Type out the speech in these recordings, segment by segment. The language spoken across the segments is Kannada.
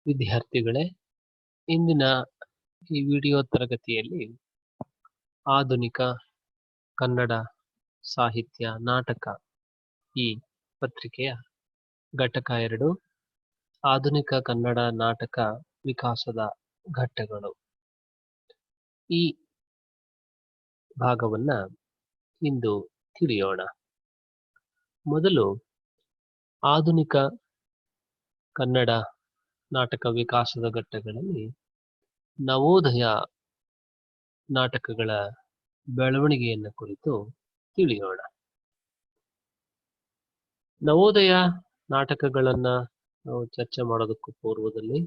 ವಿದ್ಯಾರ್ಥಿಗಳೇ, ಇಂದಿನ ಈ ವಿಡಿಯೋ ತರಗತಿಯಲ್ಲಿ ಆಧುನಿಕ ಕನ್ನಡ ಸಾಹಿತ್ಯ ನಾಟಕ ಈ ಪತ್ರಿಕೆಯ ಘಟಕ 2 ಆಧುನಿಕ ಕನ್ನಡ ನಾಟಕ ವಿಕಾಸದ ಘಟ್ಟಗಳು ಈ ಭಾಗವನ್ನ ಇಂದು ತಿಳಿಯೋಣ. ಮೊದಲು ಆಧುನಿಕ ಕನ್ನಡ ನಾಟಕ ವಿಕಾಸದ ಘಟ್ಟಗಳಲ್ಲಿ ನವೋದಯ ನಾಟಕಗಳ ಬೆಳವಣಿಗೆಯನ್ನು ಕುರಿತು ತಿಳಿಯೋಣ. ನವೋದಯ ನಾಟಕಗಳನ್ನ ನಾವು ಚರ್ಚೆ ಮಾಡೋದಕ್ಕೂ ಪೂರ್ವದಲ್ಲಿ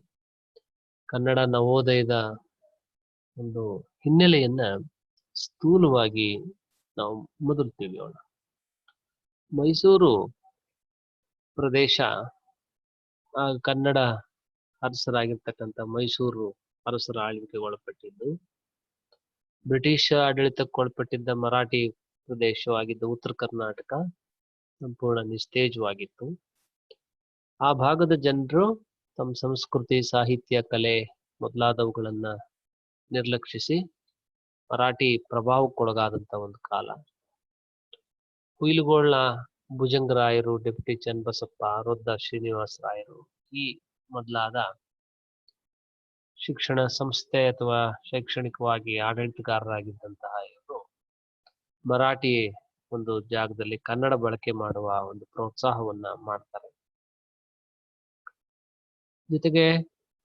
ಕನ್ನಡ ನವೋದಯದ ಒಂದು ಹಿನ್ನೆಲೆಯನ್ನ ಸ್ಥೂಲವಾಗಿ ನಾವು ಮೊದಲು ತಿಳಿಯೋಣ. ಮೈಸೂರು ಪ್ರದೇಶ ಕನ್ನಡ ಅರಸರಾಗಿರ್ತಕ್ಕಂಥ ಮೈಸೂರು ಅರಸರ ಆಳ್ವಿಕೆಗೆ ಒಳಪಟ್ಟಿದ್ದು, ಬ್ರಿಟಿಷ್ ಆಡಳಿತಕ್ಕೊಳಪಟ್ಟಿದ್ದ ಮರಾಠಿ ಪ್ರದೇಶವಾಗಿದ್ದ ಉತ್ತರ ಕರ್ನಾಟಕ ಸಂಪೂರ್ಣ ನಿಸ್ತೇಜವಾಗಿತ್ತು. ಆ ಭಾಗದ ಜನರು ತಮ್ಮ ಸಂಸ್ಕೃತಿ, ಸಾಹಿತ್ಯ, ಕಲೆ ಮೊದಲಾದವುಗಳನ್ನ ನಿರ್ಲಕ್ಷಿಸಿ ಮರಾಠಿ ಪ್ರಭಾವಕ್ಕೊಳಗಾದಂಥ ಒಂದು ಕಾಲ. ಹುಯಿಲುಗೋಳ್ನ ಭುಜಂಗರಾಯರು, ಡೆಪ್ಟಿ ಚನ್ನಬಸಪ್ಪ, ರೊದ್ದ ಶ್ರೀನಿವಾಸ ರಾಯರು ಈ ಮೊದಲಾದ ಶಿಕ್ಷಣ ಸಂಸ್ಥೆ ಅಥವಾ ಶೈಕ್ಷಣಿಕವಾಗಿ ಆಡಳಿತಗಾರರಾಗಿದ್ದಂತಹ ಇವರು ಮರಾಠಿ ಒಂದು ಜಾಗದಲ್ಲಿ ಕನ್ನಡ ಬಳಕೆ ಮಾಡುವ ಒಂದು ಪ್ರೋತ್ಸಾಹವನ್ನ ಮಾಡ್ತಾರೆ. ಜೊತೆಗೆ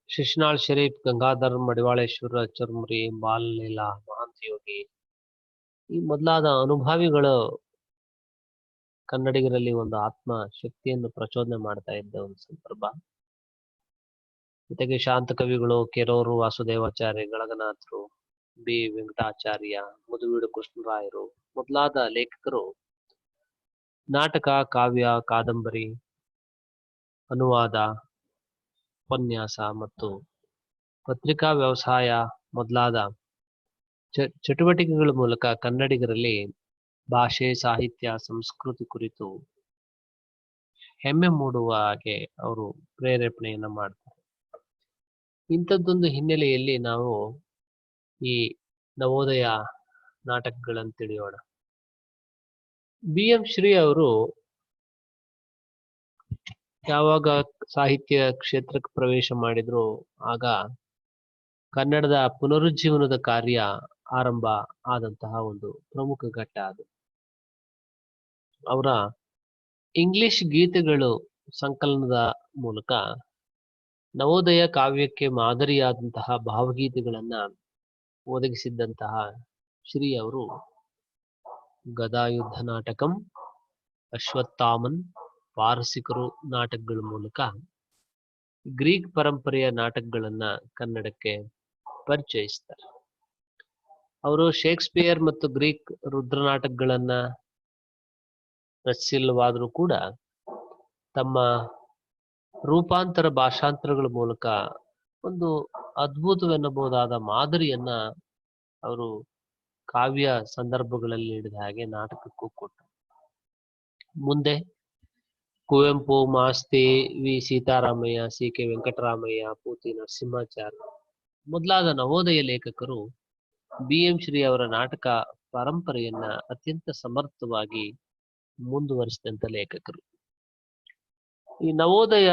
ಶಿಶುನಾಳ್ ಶರೀಫ್, ಗಂಗಾಧರ್, ಮಡಿವಾಳೇಶ್ವರ, ಚರ್ಮುರಿ, ಬಾಲಲೀಲಾ, ಮಹಾಂತ ಯೋಗಿ ಈ ಮೊದಲಾದ ಅನುಭಾವಿಗಳು ಕನ್ನಡಿಗರಲ್ಲಿ ಒಂದು ಆತ್ಮ ಶಕ್ತಿಯನ್ನು ಪ್ರಚೋದನೆ ಮಾಡ್ತಾ ಇದ್ದ ಒಂದು ಸಂದರ್ಭ. ಜೊತೆಗೆ ಶಾಂತ ಕವಿಗಳು ಕೆರೂರು ವಾಸುದೇವಾಚಾರ್ಯ, ಗಳಗನಾಥರು, ಬಿ ವೆಂಕಟಾಚಾರ್ಯ, ಮುದುವೀಡು ಕೃಷ್ಣರಾಯರು ಮೊದಲಾದ ಲೇಖಕರು ನಾಟಕ, ಕಾವ್ಯ, ಕಾದಂಬರಿ, ಅನುವಾದ, ಉಪನ್ಯಾಸ ಮತ್ತು ಪತ್ರಿಕಾ ವ್ಯವಸಾಯ ಮೊದಲಾದ ಚಟುವಟಿಕೆಗಳ ಮೂಲಕ ಕನ್ನಡಿಗರಲ್ಲಿ ಭಾಷೆ, ಸಾಹಿತ್ಯ, ಸಂಸ್ಕೃತಿ ಕುರಿತು ಹೆಮ್ಮೆ ಮೂಡುವ ಹಾಗೆ ಅವರು ಪ್ರೇರೇಪಣೆಯನ್ನ ಮಾಡ್ತಾರೆ. ಇಂಥದ್ದೊಂದು ಹಿನ್ನೆಲೆಯಲ್ಲಿ ನಾವು ಈ ನವೋದಯ ನಾಟಕಗಳನ್ನು ತಿಳಿಯೋಣ. ಬಿ ಎಂ ಶ್ರೀ ಅವರು ಯಾವಾಗ ಸಾಹಿತ್ಯ ಕ್ಷೇತ್ರಕ್ಕೆ ಪ್ರವೇಶ ಮಾಡಿದ್ರು ಆಗ ಕನ್ನಡದ ಪುನರುಜ್ಜೀವನದ ಕಾರ್ಯ ಆರಂಭ ಆದಂತಹ ಒಂದು ಪ್ರಮುಖ ಘಟ್ಟ ಅದು. ಅವರ ಇಂಗ್ಲಿಷ್ ಗೀತೆಗಳು ಸಂಕಲನದ ಮೂಲಕ ನವೋದಯ ಕಾವ್ಯಕ್ಕೆ ಮಾದರಿಯಾದಂತಹ ಭಾವಗೀತೆಗಳನ್ನ ಒದಗಿಸಿದ್ದಂತಹ ಶ್ರೀ ಅವರು ಗದಾಯುದ್ಧ ನಾಟಕಂ, ಅಶ್ವತ್ಥಾಮನ್, ಪಾರಸಿಕರು ನಾಟಕಗಳ ಮೂಲಕ ಗ್ರೀಕ್ ಪರಂಪರೆಯ ನಾಟಕಗಳನ್ನ ಕನ್ನಡಕ್ಕೆ ಪರಿಚಯಿಸ್ತಾರೆ. ಅವರು ಶೇಕ್ಸ್ಪಿಯರ್ ಮತ್ತು ಗ್ರೀಕ್ ರುದ್ರ ನಾಟಕಗಳನ್ನ ರಚಿಸಿಲ್ಲವಾದರೂ ಕೂಡ ತಮ್ಮ ರೂಪಾಂತರ ಭಾಷಾಂತರಗಳ ಮೂಲಕ ಒಂದು ಅದ್ಭುತವೆನ್ನಬಹುದಾದ ಮಾದರಿಯನ್ನ ಅವರು ಕಾವ್ಯ ಸಂದರ್ಭಗಳಲ್ಲಿ ಹಿಡಿದ ಹಾಗೆ ನಾಟಕಕ್ಕೂ ಕೊಟ್ಟರು. ಮುಂದೆ Kuvempu, Masti, V Seetharamaiah, C K Venkataramaiah, ಪೂತಿ ನರಸಿಂಹಾಚಾರ್ ಮೊದಲಾದ ನವೋದಯ ಲೇಖಕರು ಬಿ ಎಂ ಶ್ರೀ ಅವರ ನಾಟಕ ಪರಂಪರೆಯನ್ನ ಅತ್ಯಂತ ಸಮರ್ಥವಾಗಿ ಮುಂದುವರಿಸಿದಂತ ಲೇಖಕರು. ಈ ನವೋದಯ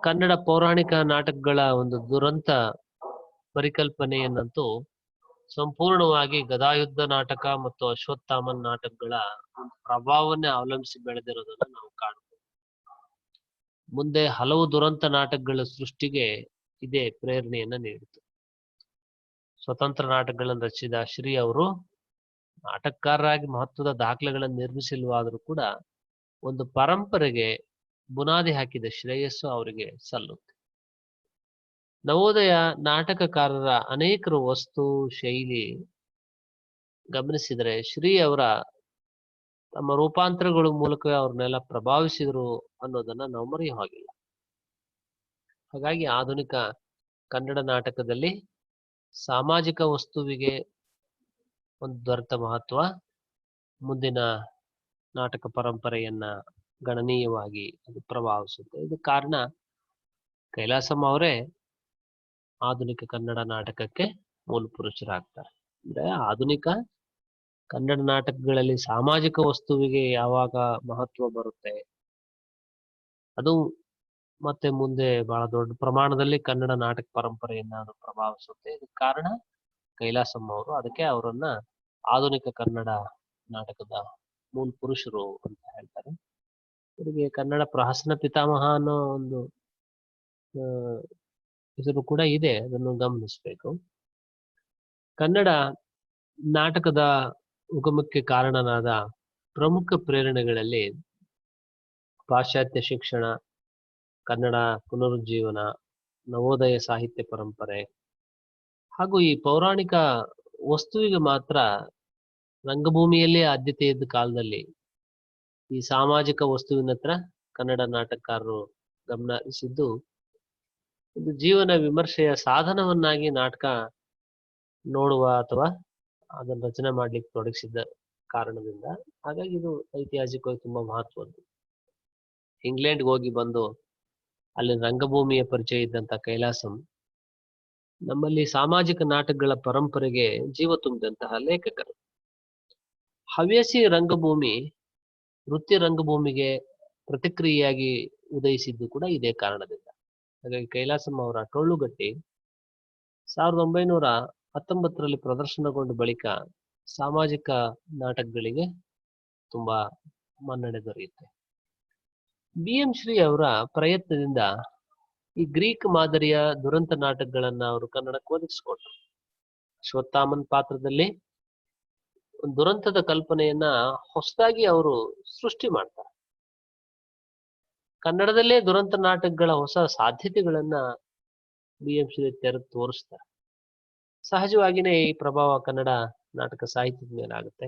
ಕನ್ನಡ ಪೌರಾಣಿಕ ನಾಟಕಗಳ ಒಂದು ದುರಂತ ಪರಿಕಲ್ಪನೆಯನ್ನಂತೂ ಸಂಪೂರ್ಣವಾಗಿ ಗದಾಯುದ್ಧ ನಾಟಕ ಮತ್ತು ಅಶ್ವತ್ಥಾಮನ್ ನಾಟಕಗಳ ಪ್ರಭಾವವನ್ನೇ ಅವಲಂಬಿಸಿ ಬೆಳೆದಿರೋದನ್ನು ನಾವು ಕಾಣಬಹುದು. ಮುಂದೆ ಹಲವು ದುರಂತ ನಾಟಕಗಳ ಸೃಷ್ಟಿಗೆ ಇದೇ ಪ್ರೇರಣೆಯನ್ನ ನೀಡಿತು. ಸ್ವತಂತ್ರ ನಾಟಕಗಳನ್ನು ರಚಿಸಿದ ಶ್ರೀ ಅವರು ನಾಟಕಕಾರರಾಗಿ ಮಹತ್ವದ ದಾಖಲೆಗಳನ್ನು ನಿರ್ಮಿಸಿಲ್ವಾದರೂ ಕೂಡ ಒಂದು ಪರಂಪರೆಗೆ ಬುನಾದಿ ಹಾಕಿದ ಶ್ರೇಯಸ್ಸು ಅವರಿಗೆ ಸಲ್ಲುತ್ತೆ. ನವೋದಯ ನಾಟಕಕಾರರ ಅನೇಕರು ವಸ್ತು ಶೈಲಿ ಗಮನಿಸಿದರೆ ಶ್ರೀ ಅವರ ತಮ್ಮ ರೂಪಾಂತರಗಳ ಮೂಲಕ ಅವ್ರನ್ನೆಲ್ಲ ಪ್ರಭಾವಿಸಿದ್ರು ಅನ್ನೋದನ್ನ ನಾವು ಮರೆಯ ಹಾಗಿಲ್ಲ. ಹಾಗಾಗಿ ಆಧುನಿಕ ಕನ್ನಡ ನಾಟಕದಲ್ಲಿ ಸಾಮಾಜಿಕ ವಸ್ತುವಿಗೆ ಒಂದು ದೊರೆತ ಮಹತ್ವ ಮುಂದಿನ ನಾಟಕ ಪರಂಪರೆಯನ್ನ ಗಣನೀಯವಾಗಿ ಅದು ಪ್ರಭಾವಿಸುತ್ತೆ. ಇದು ಕಾರಣ ಕೈಲಾಸಂ ಅವರೇ ಆಧುನಿಕ ಕನ್ನಡ ನಾಟಕಕ್ಕೆ ಮೂಲ ಪುರುಷರಾಗ್ತಾರೆ. ಅಂದ್ರೆ ಆಧುನಿಕ ಕನ್ನಡ ನಾಟಕಗಳಲ್ಲಿ ಸಾಮಾಜಿಕ ವಸ್ತುವಿಗೆ ಯಾವಾಗ ಮಹತ್ವ ಬರುತ್ತೆ, ಅದು ಮತ್ತೆ ಮುಂದೆ ಬಹಳ ದೊಡ್ಡ ಪ್ರಮಾಣದಲ್ಲಿ ಕನ್ನಡ ನಾಟಕ ಪರಂಪರೆಯನ್ನ ಅದು ಪ್ರಭಾವಿಸುತ್ತೆ. ಇದಕ್ಕೆ ಕಾರಣ ಕೈಲಾಸಂ ಅವರು. ಅದಕ್ಕೆ ಅವರನ್ನ ಆಧುನಿಕ ಕನ್ನಡ ನಾಟಕದ ಮೂಲ ಪುರುಷರು ಅಂತ ಹೇಳ್ತಾರೆ. ಇವರಿಗೆ ಕನ್ನಡ ಪ್ರಹಸನ ಪಿತಾಮಹ ಅನ್ನೋ ಒಂದು ಹೆಸರು ಕೂಡ ಇದೆ, ಅದನ್ನು ಗಮನಿಸಬೇಕು. ಕನ್ನಡ ನಾಟಕದ ಉಗಮಕ್ಕೆ ಕಾರಣನಾದ ಪ್ರಮುಖ ಪ್ರೇರಣೆಗಳಲ್ಲಿ ಪಾಶ್ಚಾತ್ಯ ಶಿಕ್ಷಣ, ಕನ್ನಡ ಪುನರುಜ್ಜೀವನ, ನವೋದಯ ಸಾಹಿತ್ಯ ಪರಂಪರೆ ಹಾಗೂ ಈ ಪೌರಾಣಿಕ ವಸ್ತುವಿಗೆ ಮಾತ್ರ ರಂಗಭೂಮಿಯಲ್ಲೇ ಆದ್ಯತೆ ಇದ್ದ ಕಾಲದಲ್ಲಿ ಈ ಸಾಮಾಜಿಕ ವಸ್ತುವಿನ ಹತ್ರ ಕನ್ನಡ ನಾಟಕಕಾರರು ಗಮನ ಹರಿಸಿದ್ದು ಒಂದು ಜೀವನ ವಿಮರ್ಶೆಯ ಸಾಧನವನ್ನಾಗಿ ನಾಟಕ ನೋಡುವ ಅಥವಾ ಅದನ್ನು ರಚನೆ ಮಾಡ್ಲಿಕ್ಕೆ ತೊಡಗಿಸಿದ್ದ ಕಾರಣದಿಂದ. ಹಾಗಾಗಿ ಇದು ಐತಿಹಾಸಿಕವಾಗಿ ತುಂಬಾ ಮಹತ್ವದ್ದು. ಇಂಗ್ಲೆಂಡ್ಗೆ ಹೋಗಿ ಬಂದು ಅಲ್ಲಿ ರಂಗಭೂಮಿಯ ಪರಿಚಯ ಇದ್ದಂತ ಕೈಲಾಸಂ ನಮ್ಮಲ್ಲಿ ಸಾಮಾಜಿಕ ನಾಟಕಗಳ ಪರಂಪರೆಗೆ ಜೀವ ತುಂಬಿದಂತಹ ಲೇಖಕರು. ಹವ್ಯಾಸಿ ರಂಗಭೂಮಿ ವೃತ್ತಿ ರಂಗಭೂಮಿಗೆ ಪ್ರತಿಕ್ರಿಯೆಯಾಗಿ ಉದಯಿಸಿದ್ದು ಕೂಡ ಇದೇ ಕಾರಣದಿಂದ. ಹಾಗಾಗಿ ಕೈಲಾಸಂ ಅವರ ಟೊಳ್ಳುಗಟ್ಟಿ 1919ರಲ್ಲಿ ಪ್ರದರ್ಶನಗೊಂಡ ಬಳಿಕ ಸಾಮಾಜಿಕ ನಾಟಕಗಳಿಗೆ ತುಂಬಾ ಮನ್ನಣೆ ದೊರೆಯುತ್ತೆ. BM ಶ್ರೀ ಅವರ ಪ್ರಯತ್ನದಿಂದ ಈ ಗ್ರೀಕ್ ಮಾದರಿಯ ದುರಂತ ನಾಟಕಗಳನ್ನ ಅವರು ಕನ್ನಡಕ್ಕೆ ಒದಗಿಸಿಕೊಟ್ರು. ಅಶ್ವತ್ಥಾಮನ್ ಪಾತ್ರದಲ್ಲಿ ಒಂದು ದುರಂತದ ಕಲ್ಪನೆಯನ್ನ ಹೊಸದಾಗಿ ಅವರು ಸೃಷ್ಟಿ ಮಾಡ್ತಾರೆ. ಕನ್ನಡದಲ್ಲೇ ದುರಂತ ನಾಟಕಗಳ ಹೊಸ ಸಾಧ್ಯತೆಗಳನ್ನ BM ಶ್ರೀ ತೆರೆದು ತೋರಿಸ್ತಾರೆ. ಸಹಜವಾಗಿಯೇ ಈ ಪ್ರಭಾವ ಕನ್ನಡ ನಾಟಕ ಸಾಹಿತ್ಯದ ಮೇಲಾಗುತ್ತೆ.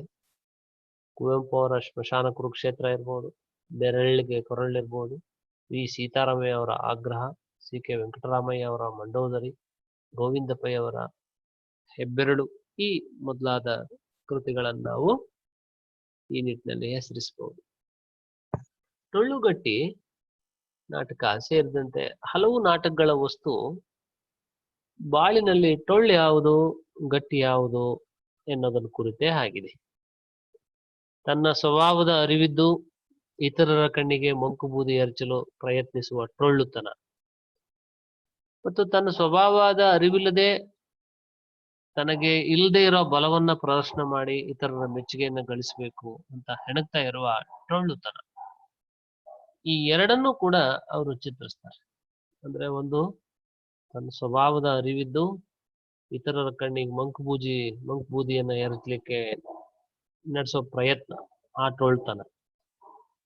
ಕುವೆಂಪು ಅವರ ಶ್ಮಶಾನ ಕುರುಕ್ಷೇತ್ರ ಇರ್ಬೋದು, ಬೆರಳಿಗೆ ಕೊರಳಿರ್ಬೋದು, ವಿ ಸೀತಾರಾಮಯ್ಯ ಅವರ ಆಗ್ರಹ, CK ವೆಂಕಟರಾಮಯ್ಯ ಅವರ ಮಂಡೋದರಿ, ಗೋವಿಂದ ಪೈ ಅವರ ಹೆಬ್ಬೆರಳು, ಈ ಮೊದಲಾದ ಕೃತಿಗಳನ್ನು ನಾವು ಈ ನಿಟ್ಟಿನಲ್ಲಿ ಹೆಸರಿಸಬಹುದು. ಟೊಳ್ಳುಗಟ್ಟಿ ನಾಟಕ ಸೇರಿದಂತೆ ಹಲವು ನಾಟಕಗಳ ವಸ್ತು ಬಾಳಿನಲ್ಲಿ ಟೊಳ್ಳು ಯಾವುದು, ಗಟ್ಟಿ ಯಾವುದು ಎನ್ನುವುದನ್ನು ಕುರಿತೇ ಆಗಿದೆ. ತನ್ನ ಸ್ವಭಾವದ ಅರಿವಿದ್ದು ಇತರರ ಕಣ್ಣಿಗೆ ಮಂಕು ಬೂದಿ ಎರಚಲು ಪ್ರಯತ್ನಿಸುವ ಟೊಳ್ಳುತನ ಮತ್ತು ತನ್ನ ಸ್ವಭಾವದ ಅರಿವಿಲ್ಲದೆ ತನಗೆ ಇಲ್ಲದೆ ಇರೋ ಬಲವನ್ನ ಪ್ರದರ್ಶನ ಮಾಡಿ ಇತರರ ಮೆಚ್ಚುಗೆಯನ್ನ ಗಳಿಸಬೇಕು ಅಂತ ಹೆಣಗ್ತಾ ಇರುವ ಟೊಳ್ಳುತನ, ಈ ಎರಡನ್ನೂ ಕೂಡ ಅವರು ಚಿತ್ರಿಸ್ತಾರೆ. ಅಂದ್ರೆ ಒಂದು ತನ್ನ ಸ್ವಭಾವದ ಅರಿವಿದ್ದು ಇತರರ ಕಣ್ಣಿಗೆ ಮಂಕು ಬೂದಿಯನ್ನ ಎರಚಲಿಕ್ಕೆ ನಡೆಸೋ ಪ್ರಯತ್ನ, ಆ ಟೊಳ್ಳುತನ.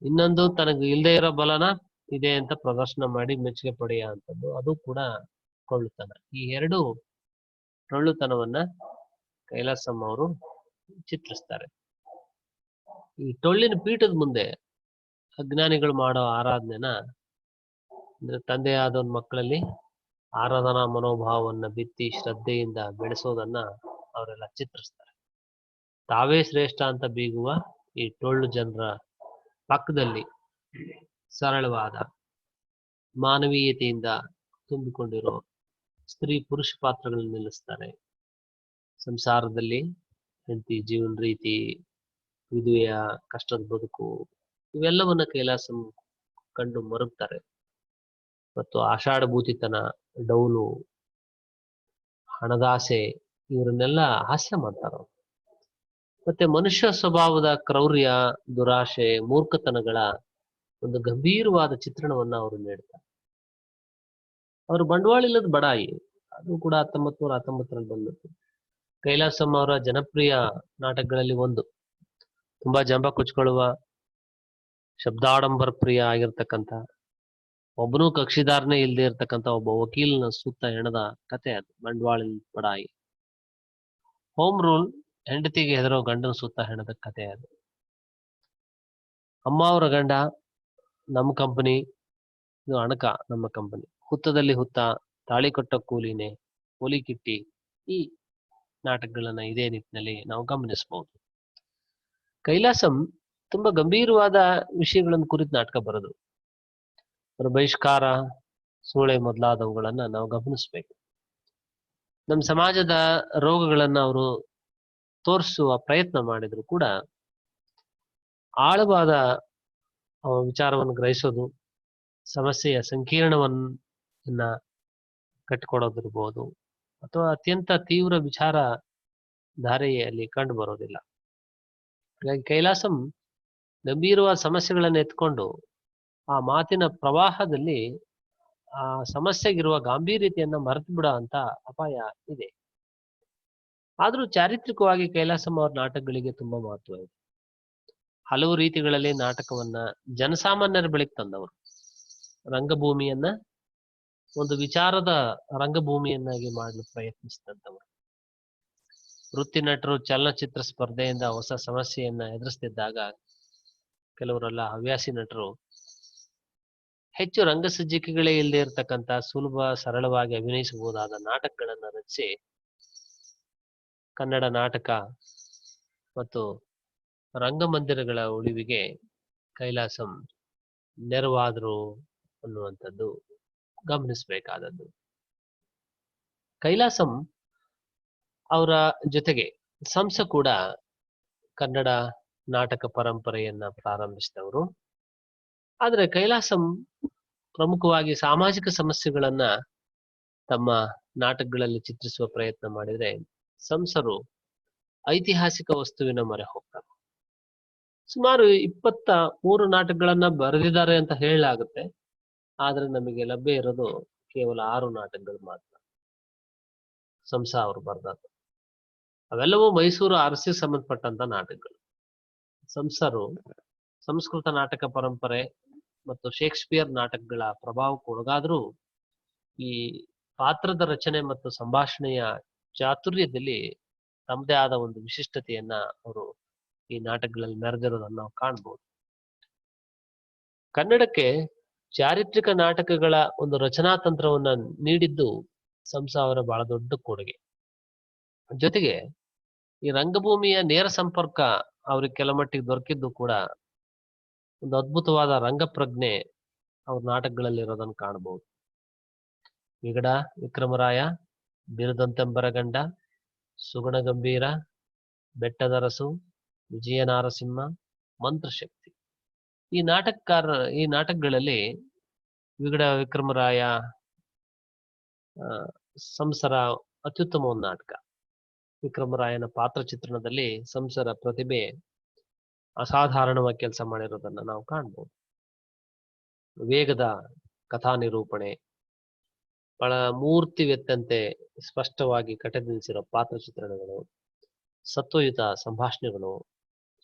ಇನ್ನೊಂದು ತನಗೆ ಇಲ್ಲದೆ ಇರೋ ಬಲನ ಇದೆ ಅಂತ ಪ್ರದರ್ಶನ ಮಾಡಿ ಮೆಚ್ಚುಗೆ ಪಡೆಯ ಅಂತದ್ದು, ಅದು ಕೂಡ ಟೊಳ್ಳುತನ. ಈ ಎರಡು ಟೊಳ್ಳುತನವನ್ನ ಕೈಲಾಸಂ ಅವರು ಚಿತ್ರಿಸ್ತಾರೆ. ಈ ಟೊಳ್ಳಿನ ಪೀಠದ ಮುಂದೆ ಅಜ್ಞಾನಿಗಳು ಮಾಡೋ ಆರಾಧನೆನ, ಅಂದ್ರೆ ತಂದೆಯಾದ ಮಕ್ಕಳಲ್ಲಿ ಆರಾಧನಾ ಮನೋಭಾವವನ್ನ ಬಿತ್ತಿ ಶ್ರದ್ಧೆಯಿಂದ ಬೆಳೆಸೋದನ್ನ ಅವರೆಲ್ಲ ಚಿತ್ರಿಸ್ತಾರೆ. ತಾವೇ ಶ್ರೇಷ್ಠ ಅಂತ ಬೀಗುವ ಈ ಟೊಳ್ಳು ಜನರ ಪಕ್ಕದಲ್ಲಿ ಸರಳವಾದ ಮಾನವೀಯತೆಯಿಂದ ತುಂಬಿಕೊಂಡಿರೋ ಸ್ತ್ರೀ ಪುರುಷ ಪಾತ್ರಗಳನ್ನು ನಿಲ್ಲಿಸ್ತಾರೆ. ಸಂಸಾರದಲ್ಲಿ ಹೆಂಡತಿ ಜೀವನ ರೀತಿ, ವಿಧವೆಯ ಕಷ್ಟದ ಬದುಕು, ಇವೆಲ್ಲವನ್ನ ಕೈಲಾಸಂ ಕಂಡು ಮರುಗ್ತಾರೆ. ಮತ್ತು ಆಷಾಢಭೂತಿತನ, ಡೌಲು, ಹಣದಾಸೆ, ಇವರನ್ನೆಲ್ಲ ಹಾಸ್ಯ ಮಾಡ್ತಾರ. ಮತ್ತೆ ಮನುಷ್ಯ ಸ್ವಭಾವದ ಕ್ರೌರ್ಯ, ದುರಾಶೆ, ಮೂರ್ಖತನಗಳ ಒಂದು ಗಂಭೀರವಾದ ಚಿತ್ರಣವನ್ನ ಅವರು ನೀಡ್ತಾರೆ. ಅವರು ಬಂಡವಾಳ ಇಲ್ಲದ ಬಡಾಯಿ, ಅದು ಕೂಡ 1919ರಲ್ಲಿ ಬಂದದ್ದು. ಕೈಲಾಸಂ ಅವರ ಜನಪ್ರಿಯ ನಾಟಕಗಳಲ್ಲಿ ಒಂದು, ತುಂಬಾ ಜಂಬ ಕೊಚ್ಕೊಳ್ಳುವ, ಶಬ್ದಾಡಂಬರ ಪ್ರಿಯ ಆಗಿರ್ತಕ್ಕಂಥ, ಒಬ್ಬನೂ ಕಕ್ಷಿದಾರನೇ ಇಲ್ಲದೆ ಇರ್ತಕ್ಕಂಥ ಒಬ್ಬ ವಕೀಲನ ಸುತ್ತ ಹೆಣದ ಕತೆ ಅದು ಬಂಡವಾಳ ಬಡಾಯಿ. ಹೋಮ್ ರೂಲ್, ಹೆಂಡತಿಗೆ ಹೆದರೋ ಗಂಡನ ಸುತ್ತ ಹೆಣದ ಕತೆ ಅದು. ಅಮ್ಮ ಅವರ ಗಂಡ, ನಮ್ಮ ಕಂಪನಿ, ಇದು ಅಣಕ ನಮ್ಮ ಕಂಪನಿ, ಹುತ್ತದಲ್ಲಿ ಹುತ್ತ, ತಾಳಿ ಕೊಟ್ಟ ಕೂಲಿನೇ, ಕೂಲಿ ಕಿಟ್ಟಿ, ಈ ನಾಟಕಗಳನ್ನ ಇದೇ ನಿಟ್ಟಿನಲ್ಲಿ ನಾವು ಗಮನಿಸಬಹುದು. ಕೈಲಾಸಂ ತುಂಬಾ ಗಂಭೀರವಾದ ವಿಷಯಗಳನ್ನು ಕುರಿತು ನಾಟಕ ಬರೆದು, ಬಹಿಷ್ಕಾರ, ಸೂಳೆ ಮೊದಲಾದವುಗಳನ್ನ ನಾವು ಗಮನಿಸ್ಬೇಕು. ನಮ್ಮ ಸಮಾಜದ ರೋಗಗಳನ್ನ ಅವರು ತೋರಿಸುವ ಪ್ರಯತ್ನ ಮಾಡಿದ್ರು ಕೂಡ ಆಳವಾದ ವಿಚಾರವನ್ನು ಗ್ರಹಿಸೋದು, ಸಮಸ್ಯೆಯ ಸಂಕೀರ್ಣವನ್ನ ಕಟ್ಟಿಕೊಡೋದಿರ್ಬೋದು, ಅಥವಾ ಅತ್ಯಂತ ತೀವ್ರ ವಿಚಾರ ಧಾರೆಯಲ್ಲಿ ಕಂಡು ಬರೋದಿಲ್ಲ. ಹಾಗಾಗಿ ಕೈಲಾಸಂ ಗಂಭೀರವಾದ ಸಮಸ್ಯೆಗಳನ್ನು ಎತ್ಕೊಂಡು ಆ ಮಾತಿನ ಪ್ರವಾಹದಲ್ಲಿ ಆ ಸಮಸ್ಯೆಗಿರುವ ಗಾಂಭೀರ್ಯತೆಯನ್ನ ಮರೆತು ಬಿಡೋ ಅಂತ ಅಪಾಯ ಇದೆ. ಆದ್ರೂ ಚಾರಿತ್ರಿಕವಾಗಿ ಕೈಲಾಸಂ ಅವರ ನಾಟಕಗಳಿಗೆ ತುಂಬಾ ಮಹತ್ವ ಇದೆ. ಹಲವು ರೀತಿಗಳಲ್ಲಿ ನಾಟಕವನ್ನ ಜನಸಾಮಾನ್ಯರ ಬಳಿಗೆ ತಂದವರು. ರಂಗಭೂಮಿಯನ್ನ ಒಂದು ವಿಚಾರದ ರಂಗಭೂಮಿಯನ್ನಾಗಿ ಮಾಡಲು ಪ್ರಯತ್ನಿಸಿದಂಥವರು. ವೃತ್ತಿ ನಟರು ಚಲನಚಿತ್ರ ಸ್ಪರ್ಧೆಯಿಂದ ಹೊಸ ಸಮಸ್ಯೆಯನ್ನ ಎದುರಿಸ್ತಿದ್ದಾಗ ಕೆಲವರೆಲ್ಲ ಹವ್ಯಾಸಿ ನಟರು ಹೆಚ್ಚು ರಂಗಸಜ್ಜಿಕೆಗಳೇ ಇಲ್ಲದೆ ಇರತಕ್ಕಂತ ಸುಲಭ ಸರಳವಾಗಿ ಅಭಿನಯಿಸಬಹುದಾದ ನಾಟಕಗಳನ್ನ ರಚಿಸಿ ಕನ್ನಡ ನಾಟಕ ಮತ್ತು ರಂಗಮಂದಿರಗಳ ಉಳಿವಿಗೆ ಕೈಲಾಸಂ ನೆರವಾದ್ರು ಅನ್ನುವಂಥದ್ದು ಗಮನಿಸಬೇಕಾದದ್ದು. ಕೈಲಾಸಂ ಅವರ ಜೊತೆಗೆ ಸಂಸ ಕೂಡ ಕನ್ನಡ ನಾಟಕ ಪರಂಪರೆಯನ್ನ ಪ್ರಾರಂಭಿಸಿದವರು. ಆದರೆ ಕೈಲಾಸಂ ಪ್ರಮುಖವಾಗಿ ಸಾಮಾಜಿಕ ಸಮಸ್ಯೆಗಳನ್ನ ತಮ್ಮ ನಾಟಕಗಳಲ್ಲಿ ಚಿತ್ರಿಸುವ ಪ್ರಯತ್ನ ಮಾಡಿದ್ರೆ ಸಂಸರು ಐತಿಹಾಸಿಕ ವಸ್ತುವಿನ ಮೊರೆ ಹೋಗ್ತಾರೆ. ಸುಮಾರು 23 ನಾಟಕಗಳನ್ನ ಬರೆದಿದ್ದಾರೆ ಅಂತ ಹೇಳಲಾಗುತ್ತೆ. ಆದ್ರೆ ನಮಗೆ ಲಭ್ಯ ಇರೋದು ಕೇವಲ 6 ನಾಟಕಗಳು ಮಾತ್ರ ಸಂಸ ಅವರು ಬರೆದದ್ದು. ಅವೆಲ್ಲವೂ ಮೈಸೂರು ಅರಸಿಗೆ ಸಂಬಂಧಪಟ್ಟಂತ ನಾಟಕಗಳು. ಸಂಸರು ಸಂಸ್ಕೃತ ನಾಟಕ ಪರಂಪರೆ ಮತ್ತು ಶೇಕ್ಸ್ಪಿಯರ್ ನಾಟಕಗಳ ಪ್ರಭಾವಕ್ಕೆ ಒಳಗಾದ್ರೂ ಈ ಪಾತ್ರದ ರಚನೆ ಮತ್ತು ಸಂಭಾಷಣೆಯ ಚಾತುರ್ಯದಲ್ಲಿ ತಮ್ಮದೇ ಆದ ಒಂದು ವಿಶಿಷ್ಟತೆಯನ್ನ ಅವರು ಈ ನಾಟಕಗಳಲ್ಲಿ ಮೆರೆದಿರೋದನ್ನ ನಾವು ಕಾಣ್ಬೋದು. ಕನ್ನಡಕ್ಕೆ ಚಾರಿತ್ರಿಕ ನಾಟಕಗಳ ಒಂದು ರಚನಾ ತಂತ್ರವನ್ನ ನೀಡಿದ್ದು ಸಂಸ ಅವರ ಬಹಳ ದೊಡ್ಡ ಕೊಡುಗೆ. ಜೊತೆಗೆ ಈ ರಂಗಭೂಮಿಯ ನೇರ ಸಂಪರ್ಕ ಅವ್ರಿಗೆ ಕೆಲ ಮಟ್ಟಿಗೆ ದೊರಕಿದ್ದು ಕೂಡ ಒಂದು ಅದ್ಭುತವಾದ ರಂಗಪ್ರಜ್ಞೆ ಅವ್ರ ನಾಟಕಗಳಲ್ಲಿ ಇರೋದನ್ನು ಕಾಣಬಹುದು. ವಿಗಡ ವಿಕ್ರಮರಾಯ, ಬಿರುದಂತೆಂಬರಗಂಡ, ಸುಗುಣ ಗಂಭೀರ, ಬೆಟ್ಟದರಸು, ವಿಜಯ ನಾರಸಿಂಹ, ಮಂತ್ರಶಕ್ತಿ. ಈ ನಾಟಕಗಳಲ್ಲಿ ವಿಗಡ ವಿಕ್ರಮರಾಯ ಸಂಸರ ಅತ್ಯುತ್ತಮ ಒಂದು ನಾಟಕ. ವಿಕ್ರಮರಾಯನ ಪಾತ್ರ ಚಿತ್ರಣದಲ್ಲಿ ಸಂಸರ ಪ್ರತಿಭೆ ಅಸಾಧಾರಣವಾಗಿ ಕೆಲಸ ಮಾಡಿರೋದನ್ನ ನಾವು ಕಾಣ್ಬೋದು. ವೇಗದ ಕಥಾ ನಿರೂಪಣೆ, ಬಹಳ ಮೂರ್ತಿವೆತ್ತಂತೆ ಸ್ಪಷ್ಟವಾಗಿ ಕಟೆದಿರಿಸಿರೋ ಪಾತ್ರ ಚಿತ್ರಣಗಳು, ಸತ್ವಯುತ ಸಂಭಾಷಣೆಗಳು,